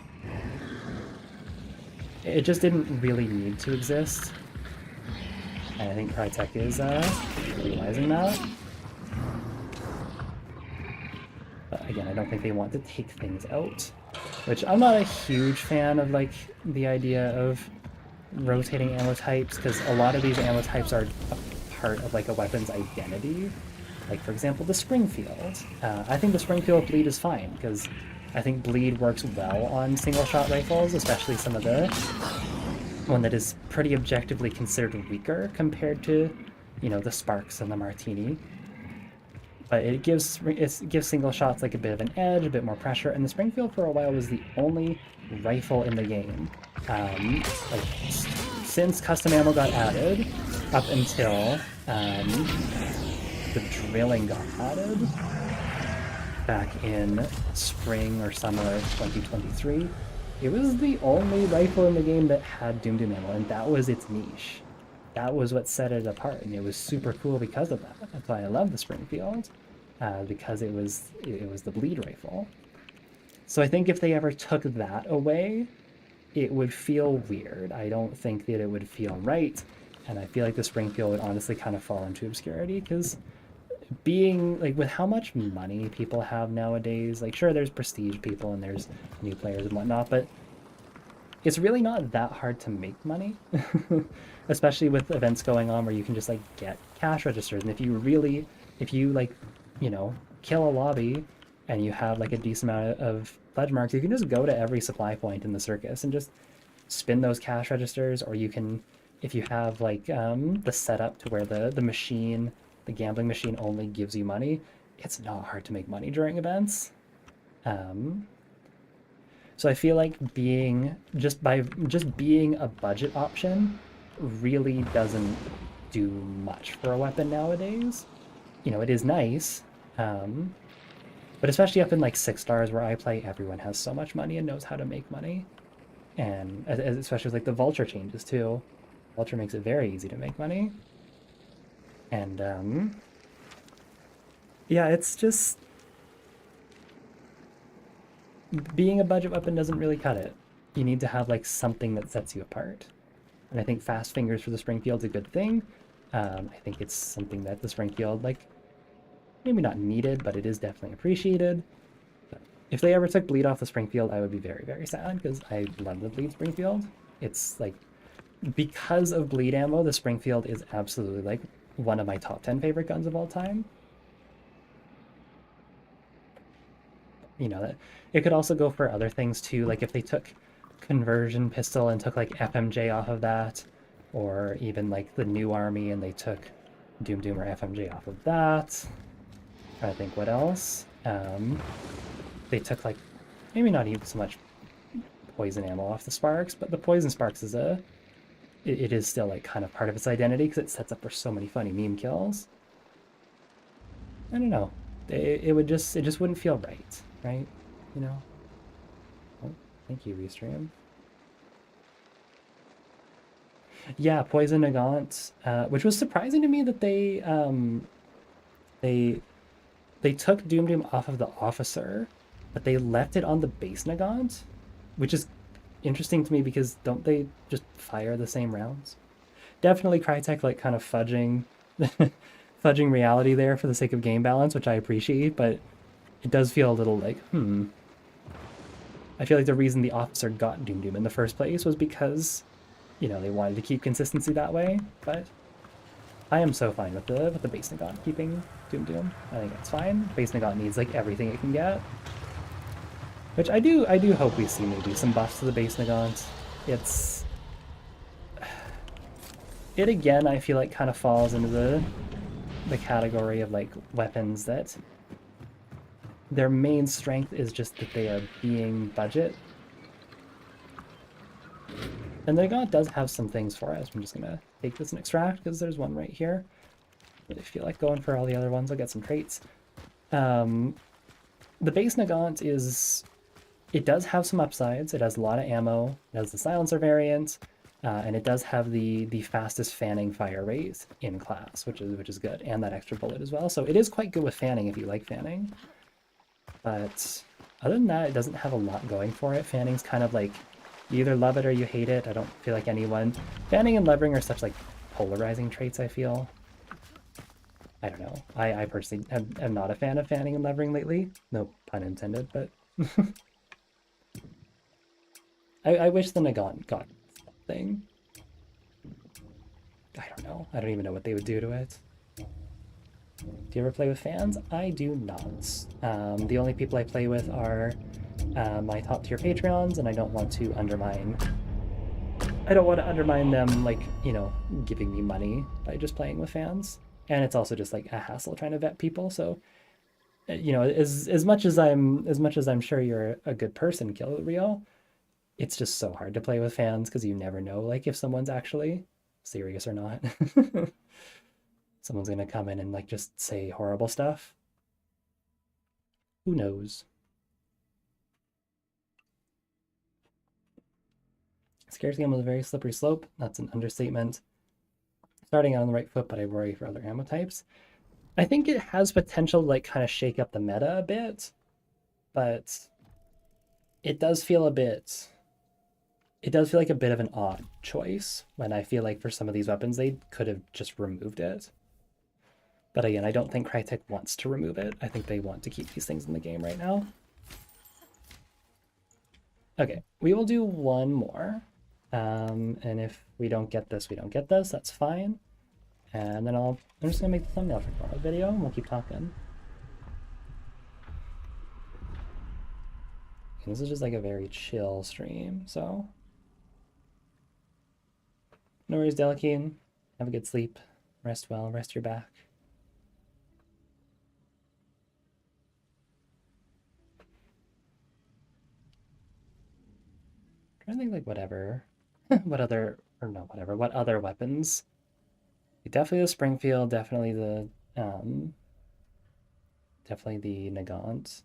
S1: It just didn't really need to exist. And I think Crytek is realizing that. But again, I don't think they want to take things out, which I'm not a huge fan of, like, the idea of rotating ammo types, because a lot of these ammo types are a part of like a weapon's identity. Like, for example, the Springfield. I think the Springfield bleed is fine, because I think bleed works well on single-shot rifles, especially some of the one that is pretty objectively considered weaker compared to, you know, the Sparks and the Martini. But it gives single shots like a bit of an edge, a bit more pressure, and the Springfield for a while was the only rifle in the game. Like, since custom ammo got added, up until the drilling got added back in spring or summer of 2023, it was the only rifle in the game that had Doom Doom ammo, and that was its niche. That was what set it apart, and it was super cool because of that. That's why I love the Springfield, because it was the bleed rifle. So I think if they ever took that away, it would feel weird. I don't think that it would feel right, and I feel like the Springfield would honestly kind of fall into obscurity, because being, like, with how much money people have nowadays, like, sure, there's prestige people and there's new players and whatnot, but it's really not that hard to make money, especially with events going on where you can just, like, get cash registers. And if you like, you know, kill a lobby and you have, like, a decent amount of pledge marks, you can just go to every supply point in the circus and just spin those cash registers, or you can, if you have, like, the setup to where the machine, the gambling machine only gives you money, it's not hard to make money during events. So I feel like being a budget option really doesn't do much for a weapon nowadays. You know, it is nice, but especially up in like 6 stars where I play, everyone has so much money and knows how to make money, and especially with like the Vulture changes too. Vulture makes it very easy to make money, and yeah, it's just, being a budget weapon doesn't really cut it. You need to have like something that sets you apart. And I think fast fingers for the Springfield's a good thing. I think it's something that the Springfield, like, maybe not needed, but it is definitely appreciated. But if they ever took bleed off the Springfield, I would be very, very sad, because I love the bleed Springfield. It's like, because of bleed ammo, the Springfield is absolutely like one of my top 10 favorite guns of all time. You know, that it could also go for other things too, like if they took conversion pistol and took like FMJ off of that, or even like the new army and they took Doom Doom or FMJ off of that. I'm trying to think what else. They took, like, maybe not even so much poison ammo off the Sparks, but the poison Sparks is it is still like kind of part of its identity, because it sets up for so many funny meme kills. I don't know. it would just, it just wouldn't feel right, right? You know? Oh, thank you, Restream. Yeah, Poison Nagant, which was surprising to me that they they took Doom Doom off of the officer, but they left it on the base Nagant, which is interesting to me because don't they just fire the same rounds? Definitely Crytek like kind of fudging fudging reality there for the sake of game balance, which I appreciate, but it does feel a little like, I feel like the reason the officer got Doom Doom in the first place was because, you know, they wanted to keep consistency that way, but I am so fine with the base Nagant keeping Doom Doom. I think that's fine. Base Nagant needs like everything it can get. Which I do hope we see maybe some buffs to the base Nagant. It again I feel like kind of falls into the category of like weapons that their main strength is just that they are being budget. And the Nagant does have some things for us. I'm just gonna take this and extract because there's one right here. Really feel like going for all the other ones. I'll get some traits. The base Nagant is, it does have some upsides. It has a lot of ammo. It has the silencer variant, and it does have the fastest fanning fire rate in class, which is good, and that extra bullet as well. So it is quite good with fanning if you like fanning. But other than that, it doesn't have a lot going for it. Fanning's kind of like, you either love it or you hate it. I don't feel like anyone... Fanning and levering are such like polarizing traits, I feel. I don't know. I personally am not a fan of fanning and levering lately. No pun intended, but... I wish the Nagant got something. I don't know. I don't even know what they would do to it. Do you ever play with fans? I do not. The only people I play with are my top tier Patreons, and I don't want to undermine... I don't want to undermine them, like, you know, giving me money by just playing with fans. And it's also just like a hassle trying to vet people, so... You know, as much as I'm sure you're a good person, Kill Rio, it's just so hard to play with fans because you never know, like, if someone's actually serious or not. Someone's gonna come in and like just say horrible stuff. Who knows? Scarce game was a very slippery slope. That's an understatement. Starting out on the right foot, but I worry for other ammo types. I think it has potential to like kind of shake up the meta a bit, but it does feel a bit... It does feel like a bit of an odd choice when I feel like for some of these weapons they could have just removed it. But again, I don't think Crytek wants to remove it. I think they want to keep these things in the game right now. Okay, we will do one more. And if we don't get this, we don't get this. That's fine. And then I'm just gonna make the thumbnail for tomorrow's video and we'll keep talking. And this is just like a very chill stream, so... No worries, Delikeen. Have a good sleep. Rest well, rest your back. I'm trying to think like whatever. What other weapons? Definitely the Springfield, definitely the Nagant.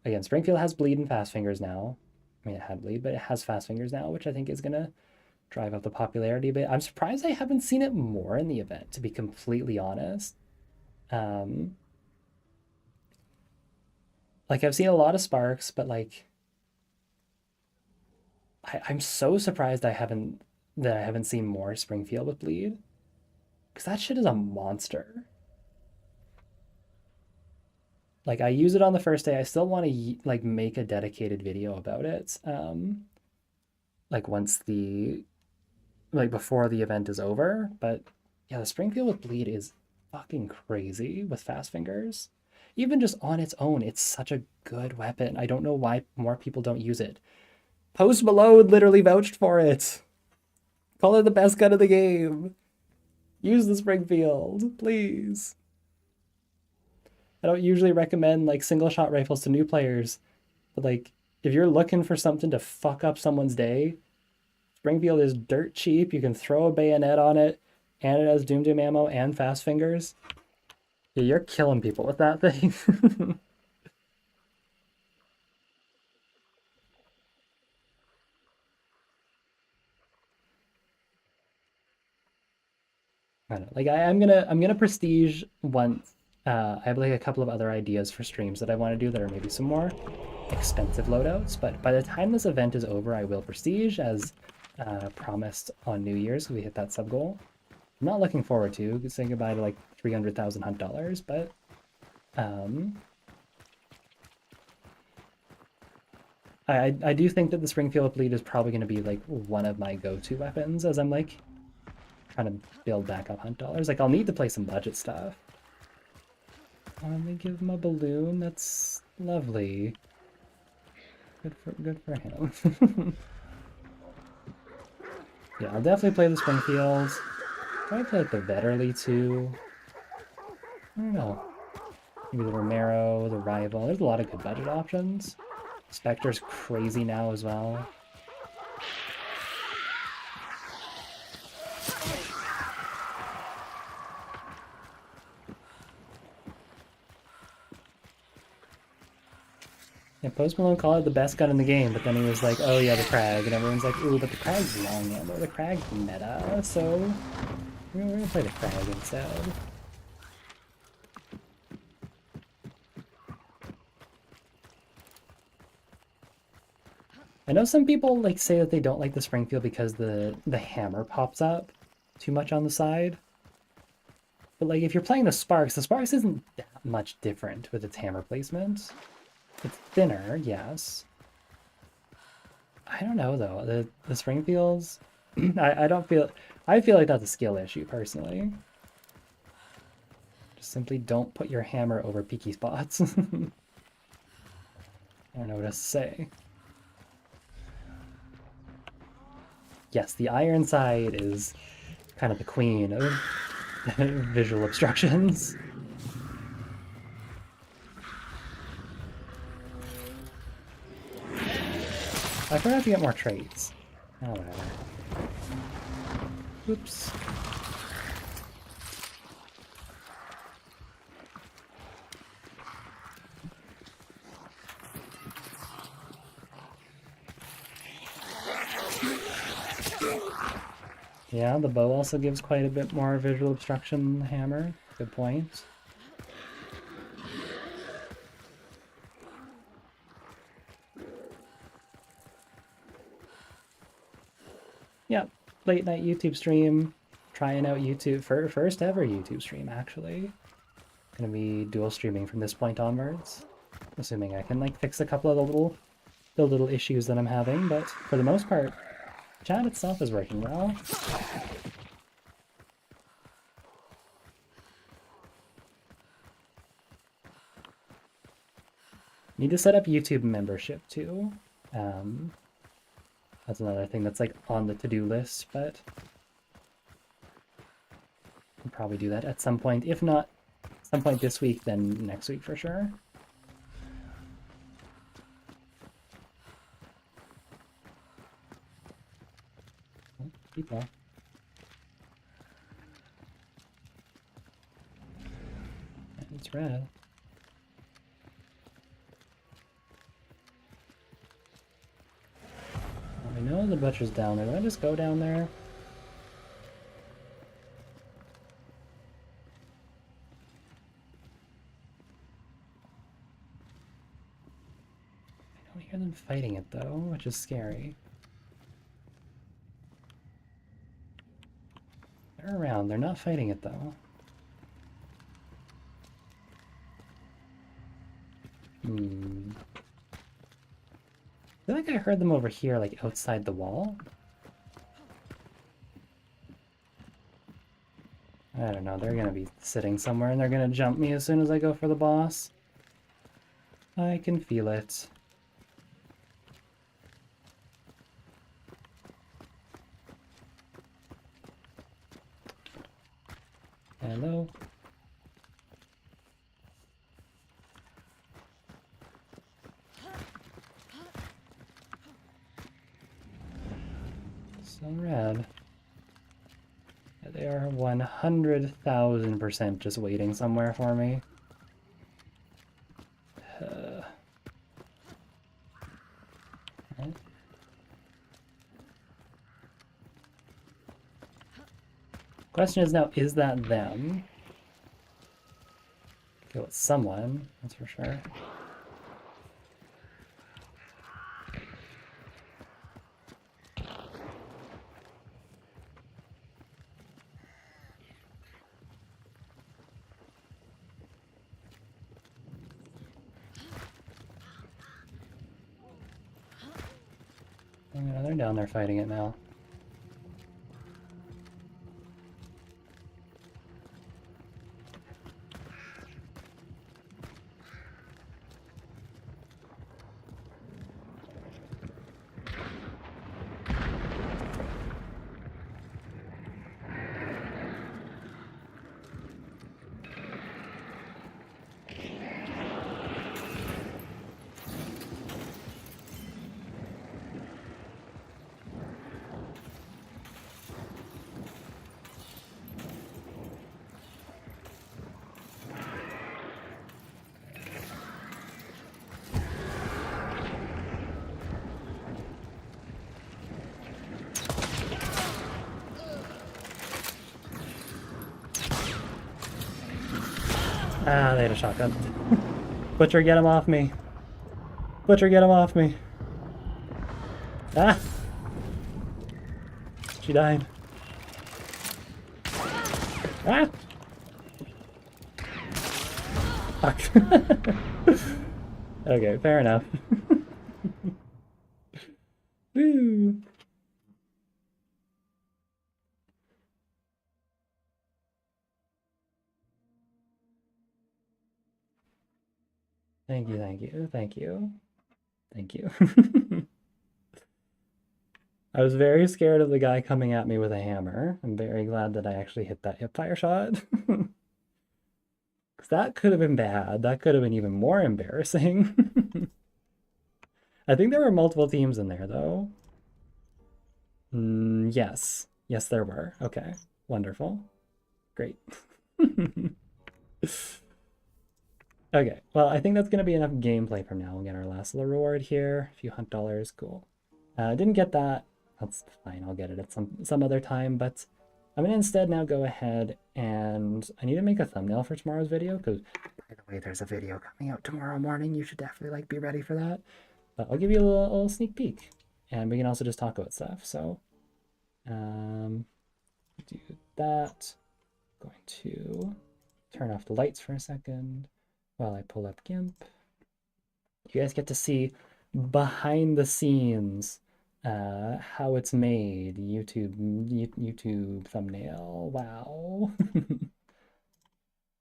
S1: Again, Springfield has bleed and fast fingers now. I mean, it had bleed, but it has fast fingers now, which I think is gonna drive up the popularity a bit. I'm surprised I haven't seen it more in the event, to be completely honest. Like I've seen a lot of sparks, but like I'm so surprised I haven't seen more Springfield with bleed. Because that shit is a monster. Like I use it on the first day. I still want to like make a dedicated video about it. Like once before the event is over. But yeah, the Springfield with bleed is fucking crazy with fast fingers. Even just on its own, it's such a good weapon. I don't know why more people don't use it. Post Malone literally vouched for it. Call it the best gun of the game. Use the Springfield, please. I don't usually recommend like single shot rifles to new players, but like if you're looking for something to fuck up someone's day, Springfield is dirt cheap. You can throw a bayonet on it, and it has Doom Doom ammo and fast fingers. Yeah, you're killing people with that thing. I don't know. Like I'm gonna prestige once. I have like a couple of other ideas for streams that I want to do that are maybe some more expensive loadouts. But by the time this event is over, I will prestige as promised on New Year's. We hit that sub goal. I'm not looking forward to saying goodbye to like 300,000 hunt dollars, but um, I do think that the Springfield Bleed is probably going to be like one of my go-to weapons as I'm like trying to build back up hunt dollars. Like I'll need to play some budget stuff. Let me give him a balloon. That's lovely. Good for him. Yeah, I'll definitely play the Springfields. Probably play like the Vetterly too. I don't know. Maybe the Romero, the Rival. There's a lot of good budget options. Spectre's crazy now as well. Yeah, Post Malone called it the best gun in the game, but then he was like, oh yeah, the Krag. And everyone's like, ooh, but the Krag's long ammo. The Krag's meta, so we're gonna play the Krag instead. I know some people like say that they don't like the Springfield because the hammer pops up too much on the side. But like if you're playing the Sparks isn't that much different with its hammer placement. It's thinner, yes. I don't know though. The Springfields, I don't feel I feel like that's a skill issue personally. Just simply don't put your hammer over peaky spots. I don't know what to say. Yes, the iron side is kind of the queen of visual obstructions. I forgot to get more traits. Oh, whatever. Oops. Yeah, the bow also gives quite a bit more visual obstruction than the hammer. Good point. Yep, late night YouTube stream, trying out YouTube for first ever YouTube stream actually. Gonna be dual streaming from this point onwards, assuming I can like fix a couple of the little issues that I'm having, but for the most part, chat itself is working well. Need to set up YouTube membership too. That's another thing that's like on the to-do list, but I'll probably do that at some point. If not some point this week, then next week for sure. Oh, people. It's red. I know the butcher's down there. Did I just go down there? I don't hear them fighting it though, which is scary. They're around. They're not fighting it though. I feel like I heard them over here, like outside the wall. I don't know, they're gonna be sitting somewhere and they're gonna jump me as soon as I go for the boss. I can feel it. Hello? So red. They are 100,000% just waiting somewhere for me. Right. Question is now, is that them? Okay, it's someone, that's for sure. Oh, yeah, they're down there fighting it now. Ah, they had a shotgun. Butcher, get him off me. Butcher, get him off me. Ah! She died. Ah! Fuck. Okay, fair enough. Woo! Thank you, thank you, thank you. Thank you. I was very scared of the guy coming at me with a hammer. I'm very glad that I actually hit that hipfire shot. Because that could have been bad. That could have been even more embarrassing. I think there were multiple teams in there, though. Yes. Yes, there were. Okay. Wonderful. Great. Okay, well, I think that's going to be enough gameplay for now. We'll get our last little reward here. A few hunt dollars. Cool. Didn't get that. That's fine. I'll get it at some other time, but I'm going to instead now go ahead and I need to make a thumbnail for tomorrow's video because, by the way, there's a video coming out tomorrow morning. You should definitely be ready for that. But I'll give you a little sneak peek, and we can also just talk about stuff. So, do that. Going to turn off the lights for a second while I pull up GIMP. You guys get to see behind the scenes how it's made. YouTube thumbnail. Wow.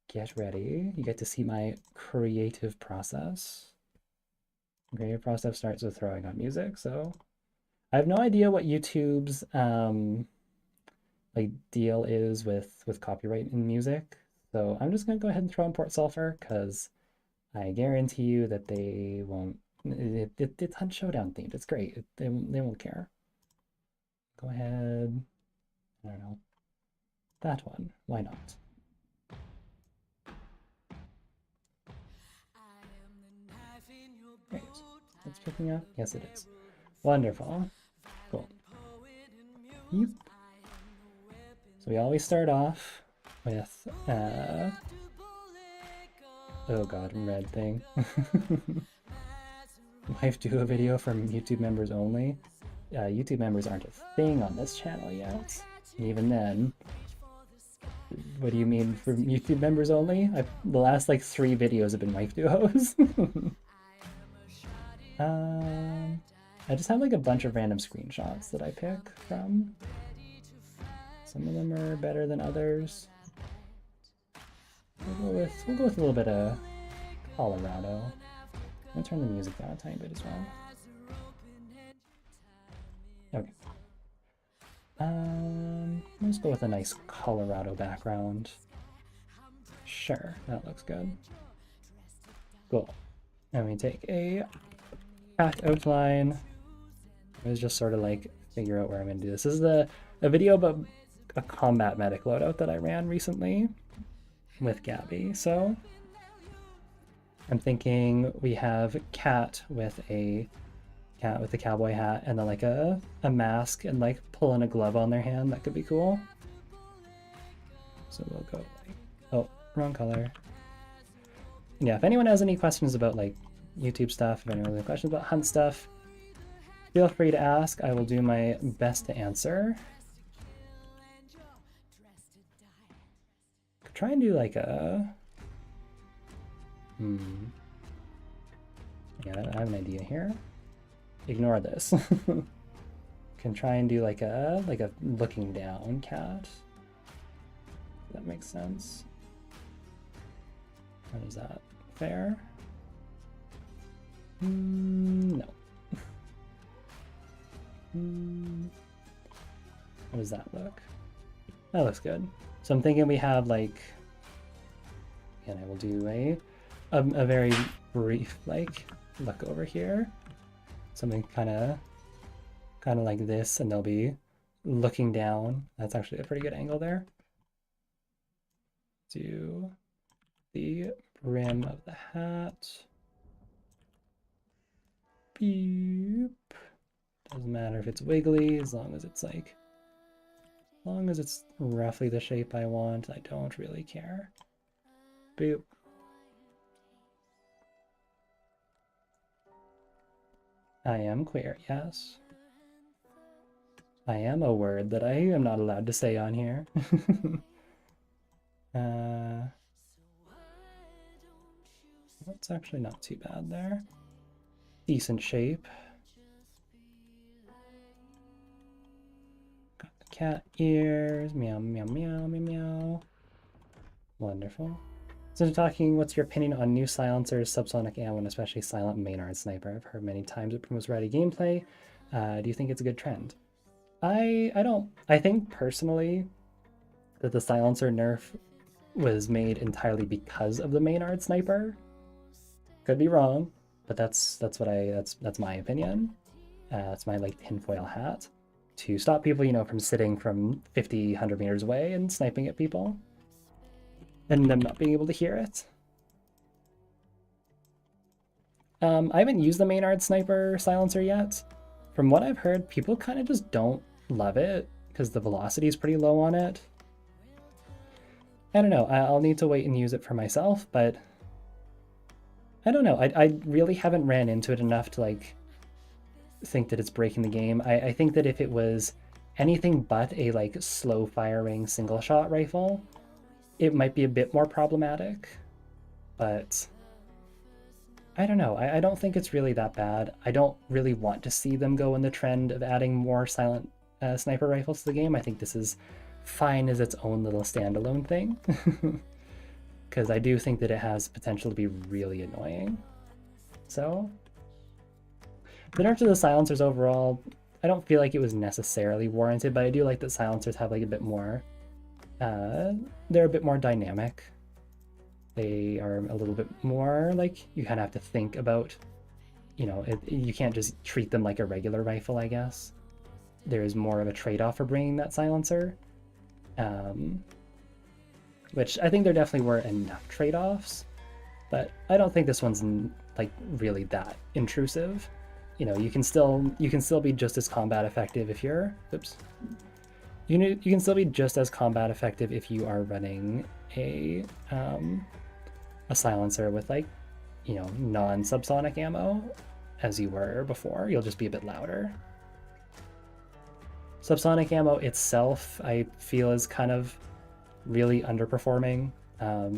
S1: Get ready. You get to see my creative process. Creative process starts with throwing on music. So I have no idea what YouTube's like deal is with copyright in music. So I'm just gonna go ahead and throw in Port Sulphur because I guarantee you that they won't. It's Hunt Showdown themed. It's great. They won't care. Go ahead. I don't know. That one. Why not? Great. It's picking up. Yes, it is. Wonderful. Cool. Yep. So we always start off with oh god, red thing. Wife do a video from YouTube members only. YouTube members aren't a thing on this channel yet. Even then, what do you mean for YouTube members only? The last like 3 videos have been wife duos. I just have like a bunch of random screenshots that I pick from. Some of them are better than others. We'll go with a little bit of Colorado. I'm gonna turn the music down a tiny bit as well. Okay. Let's go with a nice Colorado background. Sure, that looks good. Cool. And we take a path outline. Let's just sort of like figure out where I'm gonna do this. This is a video about a combat medic loadout that I ran recently with Gabby. So I'm thinking we have cat with a cowboy hat and then like a mask and like pulling a glove on their hand. That could be cool. So we'll go like, oh, wrong color. Yeah, if anyone has any questions about like YouTube stuff, if anyone has any questions about hunt stuff, feel free to ask. I will do my best to answer. Could try and do like a... Yeah, I have an idea here. Ignore this. Can try and do like a looking down cat. That makes sense. How is that? Fair? No. How does that look? That looks good. So I'm thinking we have like, and I will do a very brief like look over here. Something kind of like this, and they'll be looking down. That's actually a pretty good angle there. Do the brim of the hat. Beep. Doesn't matter if it's wiggly, as long as it's like, as long as it's roughly the shape I want, I don't really care. Boop. I am queer, yes. I am a word that I am not allowed to say on here. That's actually not too bad there. Decent shape. Got the cat ears. Meow, meow, meow, meow, meow. Wonderful. So talking, what's your opinion on new silencers, subsonic ammo, and especially silent Maynard sniper? I've heard many times it promotes ready gameplay. Do you think it's a good trend? I don't. I think personally that the silencer nerf was made entirely because of the Maynard sniper. Could be wrong, but that's my opinion. That's my like tinfoil hat to stop people, you know, from sitting from 50, 100 meters away and sniping at people and them not being able to hear it. I haven't used the Maynard sniper silencer yet. From what I've heard, people kind of just don't love it because the velocity is pretty low on it. I don't know. I'll need to wait and use it for myself, but I don't know. I really haven't ran into it enough to like think that it's breaking the game. I think that if it was anything but a like slow firing single shot rifle, it might be a bit more problematic, but I don't know. I don't think it's really that bad. I don't really want to see them go in the trend of adding more silent sniper rifles to the game. I think this is fine as its own little standalone thing. Because I do think that it has potential to be really annoying. So, the nerf to the silencers overall, I don't feel like it was necessarily warranted, but I do like that silencers have like a bit more, they're a bit more dynamic. They are a little bit more like, you kind of have to think about, you know, you can't just treat them like a regular rifle, I guess. There's more of a trade-off for bringing that silencer. Which I think there definitely were enough trade-offs, but I don't think this one's like really that intrusive. You know, you can still be just as combat effective if you're, oops. You can still be just as combat effective if you are running a silencer with like, you know, non-subsonic ammo as you were before. You'll just be a bit louder. Subsonic ammo itself, I feel, is kind of really underperforming. I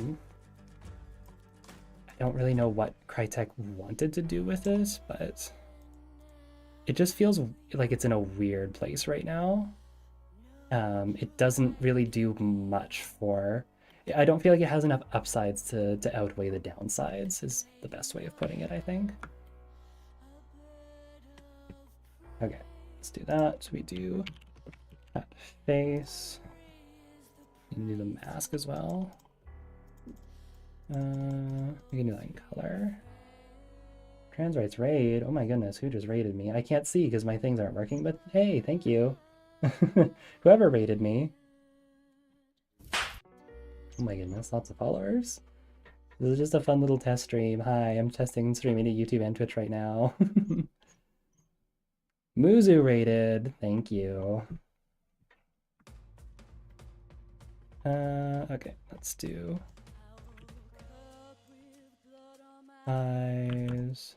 S1: don't really know what Crytek wanted to do with this, but it just feels like it's in a weird place right now. It doesn't really do much for... I don't feel like it has enough upsides to outweigh the downsides, is the best way of putting it, I think. Okay, let's do that. We do that face. We can do the mask as well. We can do that in color. Transrights raid. Oh my goodness, who just raided me? I can't see because my things aren't working, but hey, thank you. Whoever raided me. Oh my goodness, lots of followers. This is just a fun little test stream. Hi, I'm testing streaming to YouTube and Twitch right now. Muzu rated, thank you. Okay, let's do eyes.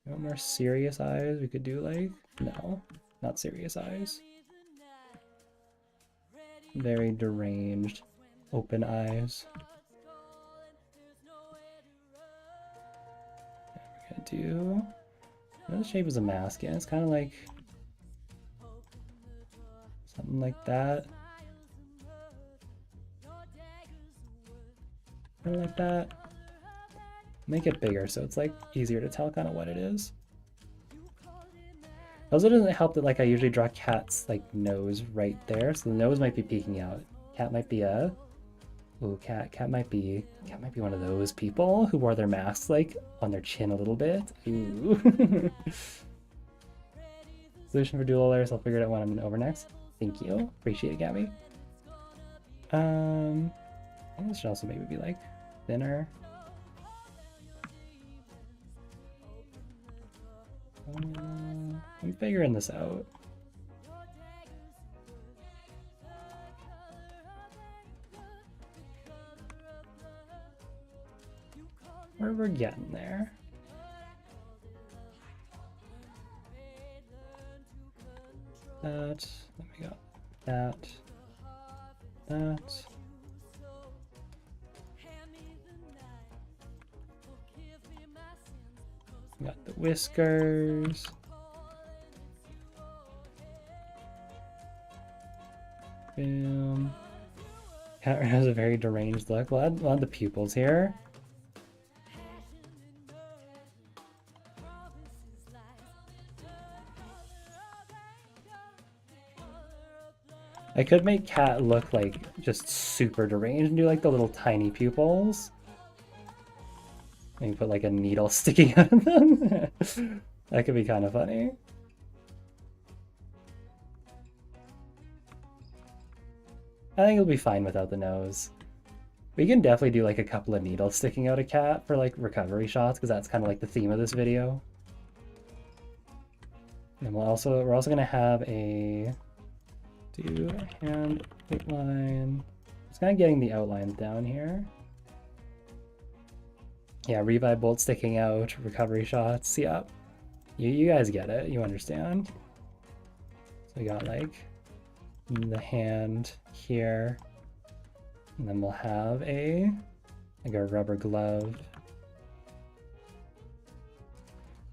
S1: You want more serious eyes? We could do like, no, not serious eyes. Very deranged, open eyes. We're gonna do, the shape is a mask, yeah, it's kind of like something like that. Kind of like that. Make it bigger so it's like easier to tell kind of what it is. Also doesn't help that like I usually draw cat's like nose right there, so the nose might be peeking out. Cat might be a, ooh, cat might be one of those people who wore their masks like on their chin a little bit. Ooh. Solution for dual layers, I'll figure it out when I'm over next. Thank you, appreciate it, Gabby. I think this should also maybe be like thinner. I'm figuring this out. We're getting there. That, there we go. That. Got the whiskers. Boom. Cat has a very deranged look. We'll add the pupils here. I could make Cat look like just super deranged and do like the little tiny pupils. Maybe put like a needle sticking out of them. That could be kind of funny. I think it'll be fine without the nose. We can definitely do like a couple of needles sticking out of Cat for like recovery shots, because that's kind of like the theme of this video. And we're also gonna have a hand outline. Just kind of getting the outlines down here. Yeah, revive bolt sticking out, recovery shots. Yeah, you guys get it. You understand. So we got like the hand here, and then we'll have like a rubber glove.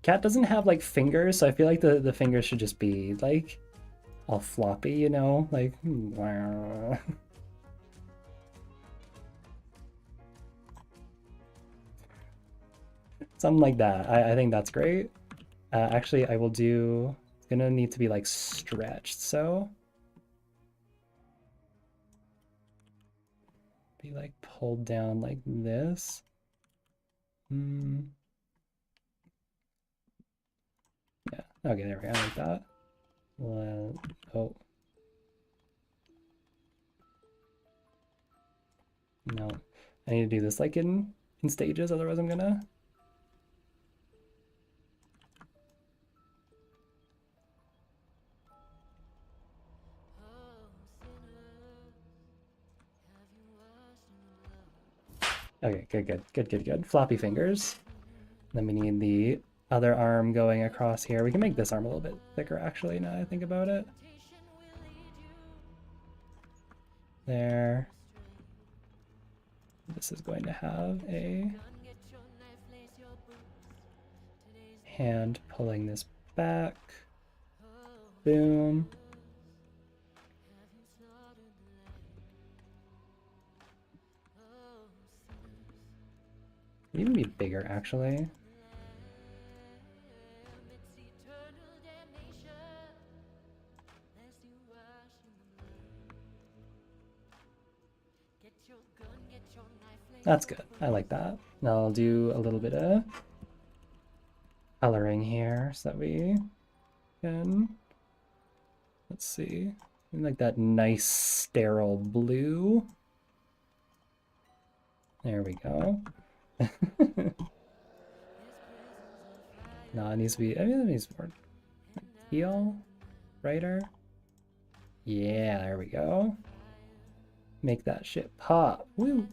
S1: Cat doesn't have like fingers, so I feel like the fingers should just be like all floppy, you know, like something like that. I think that's great. Actually, I will do, it's gonna need to be like stretched, so be like pulled down like this. Yeah, okay, there we go, like that. Oh. No, I need to do this like in stages, otherwise I'm gonna. Okay, good. Floppy fingers. Then we need the other arm going across here. We can make this arm a little bit thicker, actually, now that I think about it. There. This is going to have a hand pulling this back. Boom. Even be bigger, actually. That's good. I like that. Now I'll do a little bit of coloring here so that we can, let's see, like that nice sterile blue. There we go. No, it needs to be, I mean, it needs more teal, brighter. Yeah, there we go. Make that shit pop. Woo!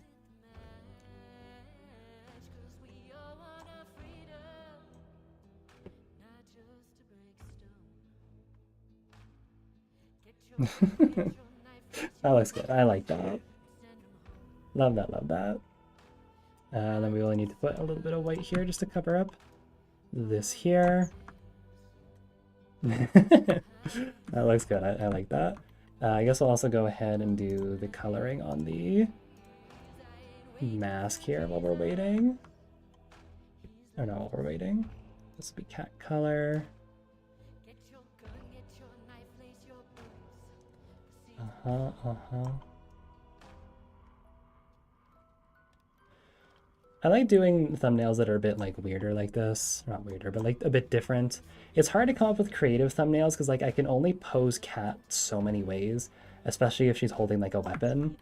S1: That looks good. I like that. Love that, love that. Then we only need to put a little bit of white here just to cover up this here. That looks good. I like that. I guess I'll also go ahead and do the coloring on the mask here while we're waiting. Or no, while we're waiting. This will be cat color. I like doing thumbnails that are a bit like weirder like this. Not weirder, but like a bit different. It's hard to come up with creative thumbnails because like I can only pose Cat so many ways, especially if she's holding like a weapon.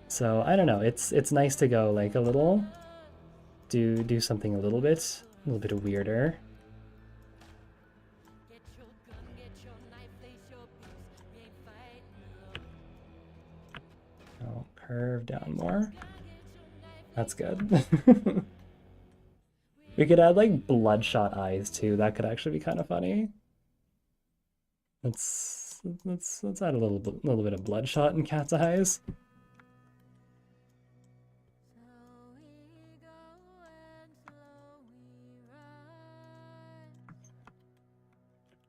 S1: So I don't know. It's nice to go like a little, do something a little bit weirder. I'll curve down more. That's good. We could add like bloodshot eyes too. That could actually be kind of funny. Let's add a little bit of bloodshot in Cat's eyes.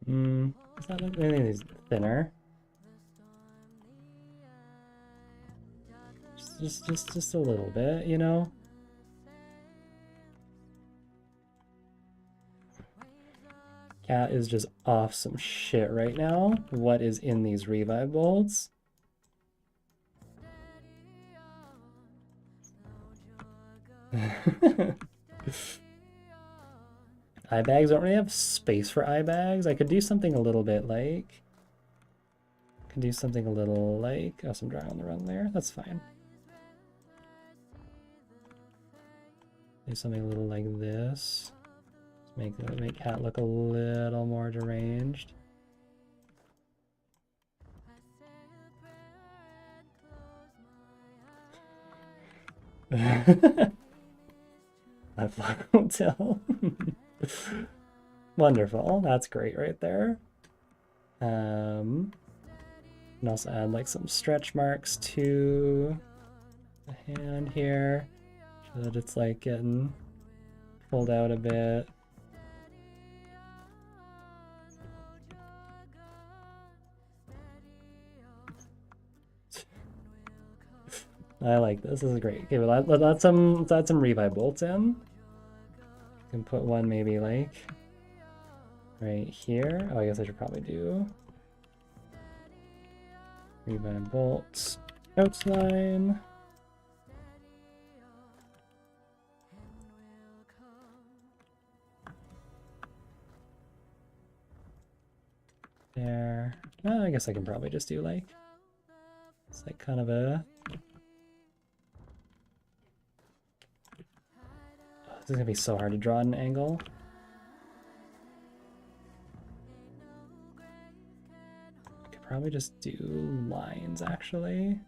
S1: Is that like maybe it's thinner? Just a little bit, you know? Cat is just off some shit right now. What is in these revive bolts? Eye bags don't really have space for eye bags. I could do something a little bit like... oh, some dry on the run there. That's fine. Do something a little like this. Make Cat look a little more deranged. My vlog won't tell. Wonderful. That's great right there. And also add like some stretch marks to the hand here so that it's like getting pulled out a bit. I like this. This is great. Okay, well, let's add some revive bolts in. You can put one maybe like right here. Oh, I guess I should probably do revive bolts outline. There. Oh, I guess I can probably just do like, it's like kind of a... This is gonna be so hard to draw at an angle. I could probably just do lines actually.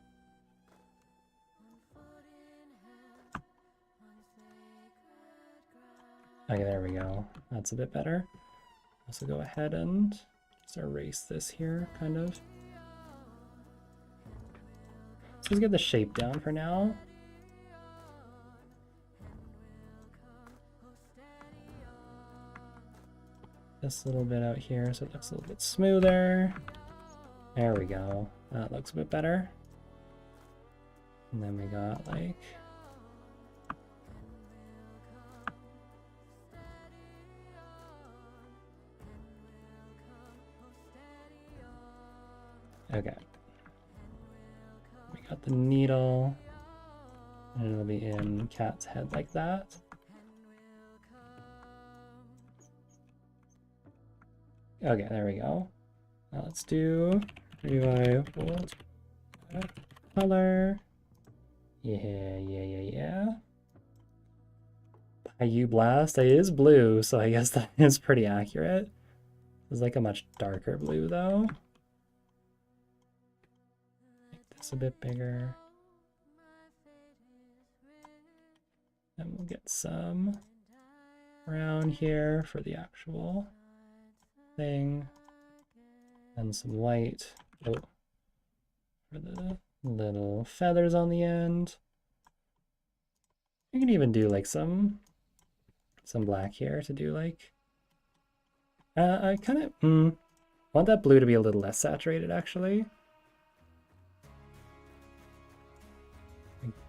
S1: Okay, there we go. That's a bit better. Also go ahead and just erase this here, kind of. So let's get the shape down for now. This little bit out here so it looks a little bit smoother. There we go. That looks a bit better. And then we got like... okay. We got the needle. And it'll be in Cat's head like that. Okay, there we go. Now let's do Revive bolt color. Yeah. Paiu Blast, it is blue, so I guess that is pretty accurate. It's like a much darker blue though. Make this a bit bigger. And we'll get some brown here for the actual thing. And some white for the little feathers on the end. You can even do like some black here to do like I kind of want that blue to be a little less saturated actually.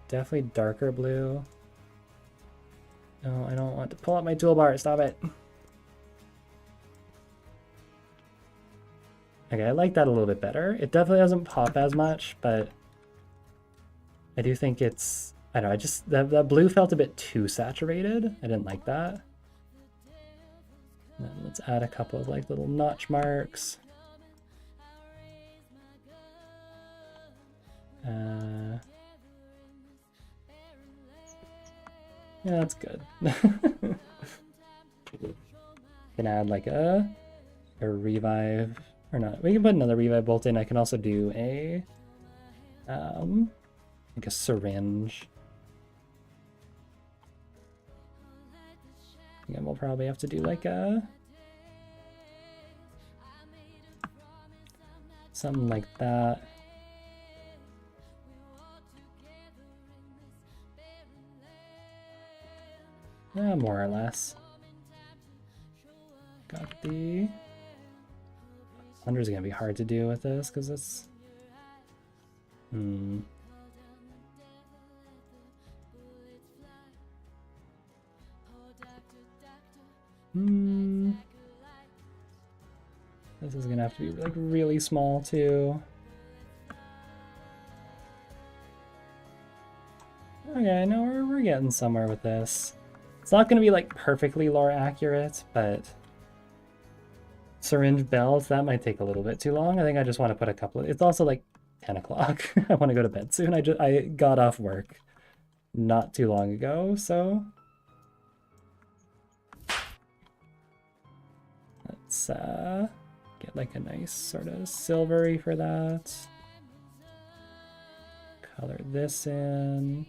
S1: Definitely darker blue. No, I don't want to pull out my toolbar. Stop it. Okay, I like that a little bit better. It definitely doesn't pop as much, but I do think it's, I don't know, I just, that blue felt a bit too saturated. I didn't like that. And then let's add a couple of like little notch marks. Yeah, that's good. Can add like a revive, or not. We can put another revive bolt in. I can also do a like a syringe. And we'll probably have to do like a something like that. Yeah, more or less. Got the under's gonna be hard to do with this because it's This is gonna have to be like really small too. Okay, no, we're getting somewhere with this. It's not gonna be like perfectly lore accurate, but syringe bells, that might take a little bit too long. I think I just want to put a couple of, it's also like 10 o'clock. I want to go to bed soon. I got off work not too long ago, so let's get like a nice sort of silvery for that. Color this in.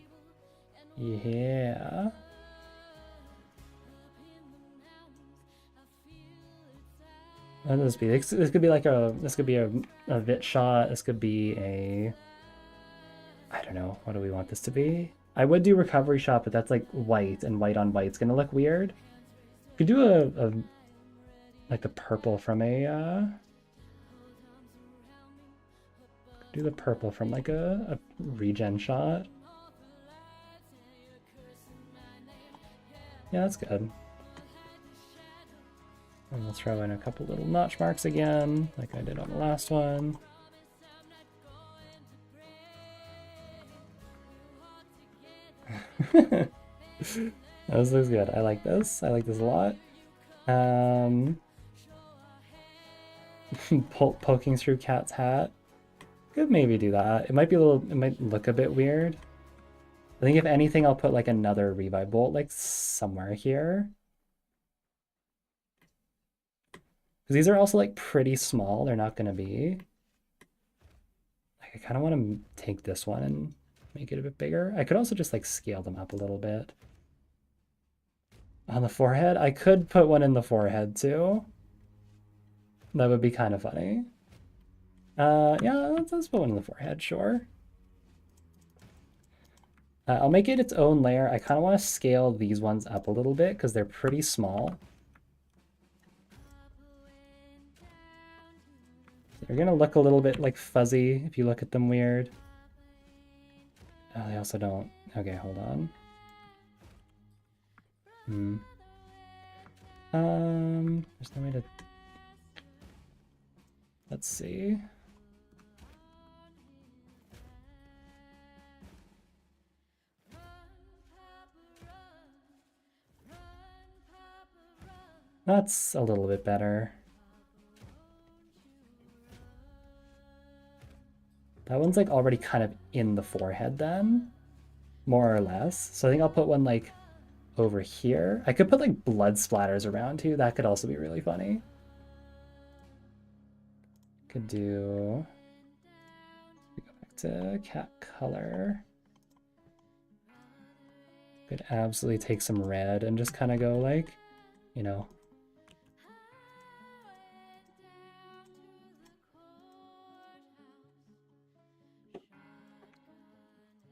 S1: Yeah. What would this be? This could be like this could be a vit shot. This could be a, I don't know. What do we want this to be? I would do recovery shot, but that's like white, and white on white's gonna look weird. Could do a like the purple from a do the purple from like a regen shot. Yeah, that's good. And we'll throw in a couple little notch marks again, like I did on the last one. This looks good. I like this. I like this a lot. Poking through Cat's hat. Could maybe do that. It might be a little, it might look a bit weird. I think if anything, I'll put like another revive bolt like somewhere here. Because these are also like pretty small. They're not going to be. Like, I kind of want to take this one and make it a bit bigger. I could also just like scale them up a little bit. On the forehead, I could put one in the forehead too. That would be kind of funny. Yeah, let's put one in the forehead, sure. I'll make it its own layer. I kind of want to scale these ones up a little bit because they're pretty small. They're gonna look a little bit like fuzzy if you look at them weird. They also don't. Okay, hold on. There's no way to. Let's see. That's a little bit better. That one's like already kind of in the forehead then, more or less. So I think I'll put one like over here. I could put like blood splatters around too. That could also be really funny. Could do, go back to cat color. Could absolutely take some red and just kind of go like, you know.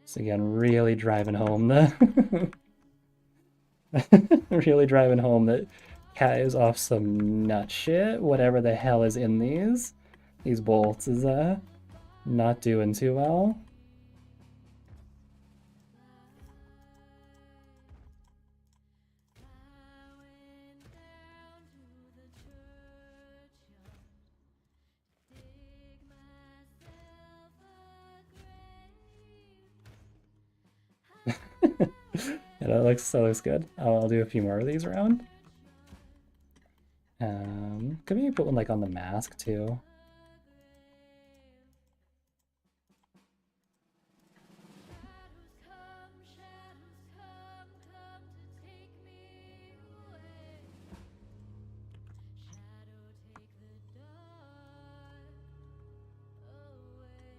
S1: So again, really driving home the really driving home that Cat is off some nut shit. Whatever the hell is in these bolts is not doing too well. Yeah, that looks good. I'll do a few more of these around. Could maybe put one like on the mask too.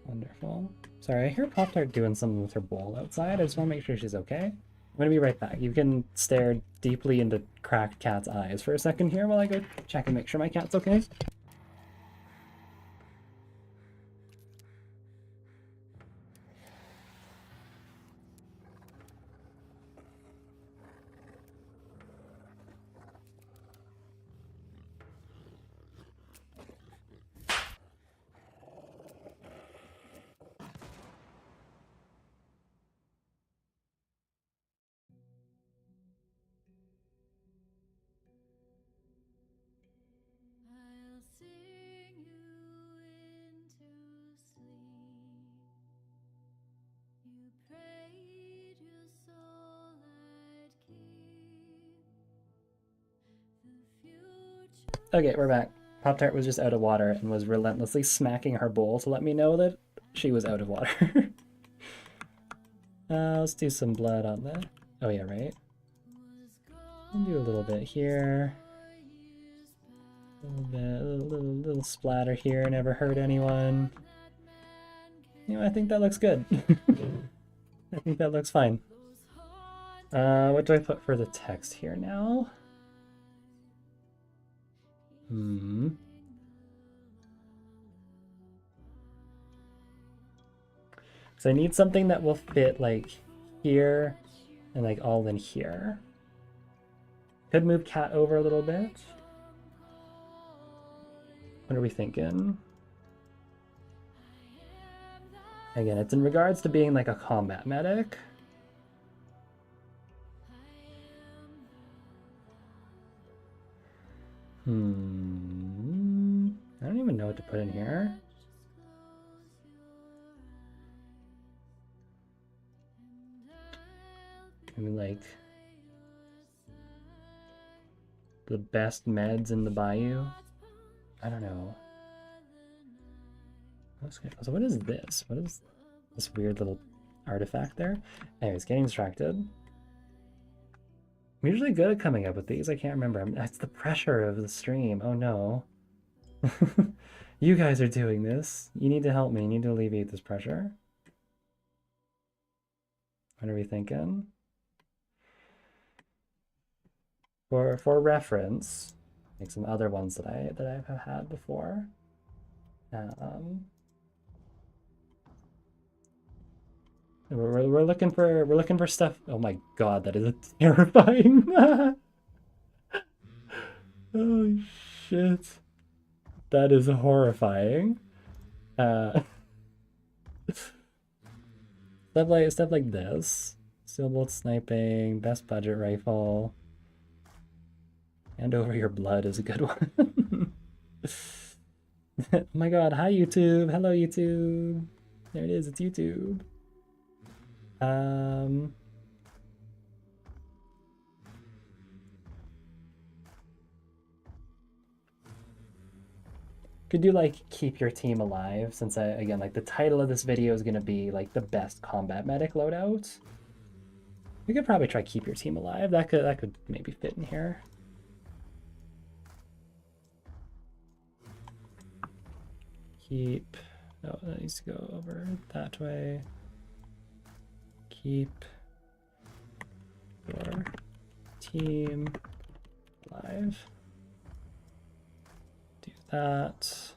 S1: Wonderful. Sorry, I hear Pop-Tart doing something with her bowl outside. I just want to make sure she's okay. I'm gonna be right back. You can stare deeply into cracked cat's eyes for a second here while I go check and make sure my cat's okay. Okay, we're back. Pop-Tart was just out of water and was relentlessly smacking her bowl to let me know that she was out of water. Let's do some blood on that. Oh yeah, right. And do a little bit here. A little bit, little splatter here, never hurt anyone. You know, I think that looks good. I think that looks fine. What do I put for the text here now? So I need something that will fit like here and like all in here. Could move Cat over a little bit. What are we thinking? Again, it's in regards to being like a combat medic. I don't even know what to put in here. I mean, like the best meds in the bayou. I don't know. So what is this? What is this weird little artifact there? Anyways, getting distracted. I'm usually good at coming up with these. I can't remember. It's the pressure of the stream. Oh no. You guys are doing this. You need to help me. You need to alleviate this pressure. What are we thinking? For reference, like some other ones that I've had before. We're looking for stuff. Oh my god, that is terrifying. Oh shit. That is horrifying. Stuff like this. Steel bolt sniping, best budget rifle. Hand over your blood is a good one. Oh my god, hi YouTube. Hello YouTube. There it is, it's YouTube. Could do like keep your team alive, since again, like the title of this video is gonna be like the best combat medic loadout. We could probably try keep your team alive. That could maybe fit in here. Keep. Oh, that needs to go over that way. Keep your team alive. Do that.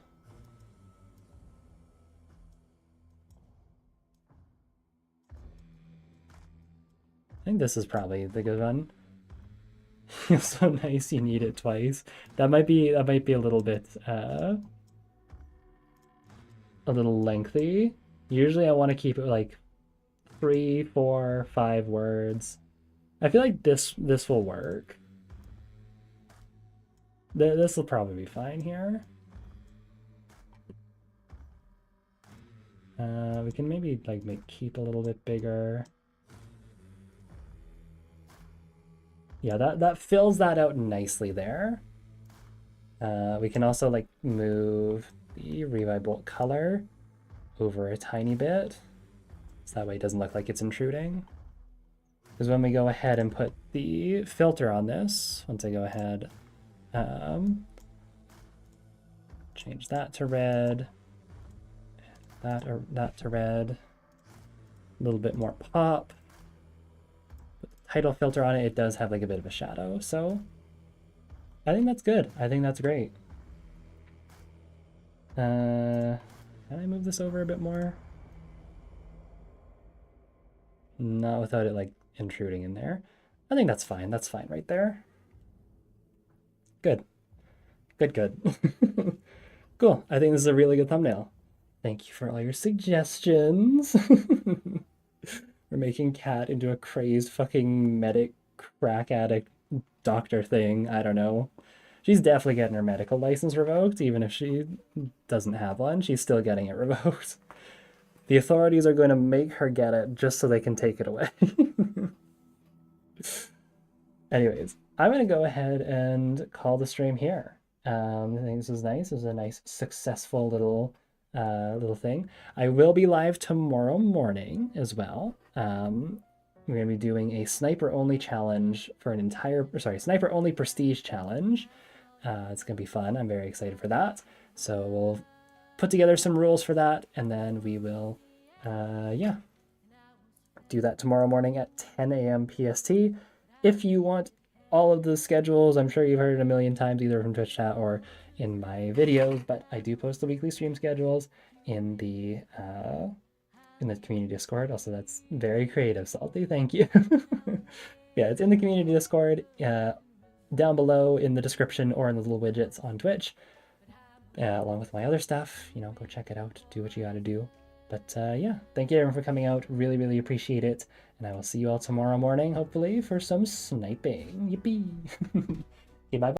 S1: I think this is probably the good one. Feels so nice you need it twice. That might be a little bit a little lengthy. Usually I want to keep it like 3, 4, 5 words. I feel like this will work. This will probably be fine here. We can maybe like make keep a little bit bigger. Yeah, that fills that out nicely there. We can also like move the revive bolt color over a tiny bit, so that way it doesn't look like it's intruding. Because when we go ahead and put the filter on this, once I go ahead, change that to red, that to red, a little bit more pop. Put the title filter on it, it does have like a bit of a shadow, so I think that's good. I think that's great. Can I move this over a bit more? Not without it like intruding in there. I think that's fine. That's fine right there. Good. Good, good. Cool. I think this is a really good thumbnail. Thank you for all your suggestions. We're making Kat into a crazed fucking medic, crack addict, doctor thing. I don't know. She's definitely getting her medical license revoked, even if she doesn't have one. She's still getting it revoked. The authorities are going to make her get it just so they can take it away. Anyways, I'm going to go ahead and call the stream here. I think this is nice. This is a nice, successful little thing. I will be live tomorrow morning as well. We're going to be doing a sniper-only challenge for an entire, sniper-only prestige challenge. It's going to be fun. I'm very excited for that. So we'll put together some rules for that, and then we will, yeah, do that tomorrow morning at 10 a.m. PST. If you want all of the schedules, I'm sure you've heard it a million times, either from Twitch chat or in my videos, but I do post the weekly stream schedules in the community Discord. Also, that's very creative, Salty. Thank you. Yeah, it's in the community Discord, down below in the description or in the little widgets on Twitch, along with my other stuff. You know, go check it out. Do what you got to do. But yeah, thank you everyone for coming out. Really, really appreciate it. And I will see you all tomorrow morning, hopefully, for some sniping. Yippee! Okay, bye-bye.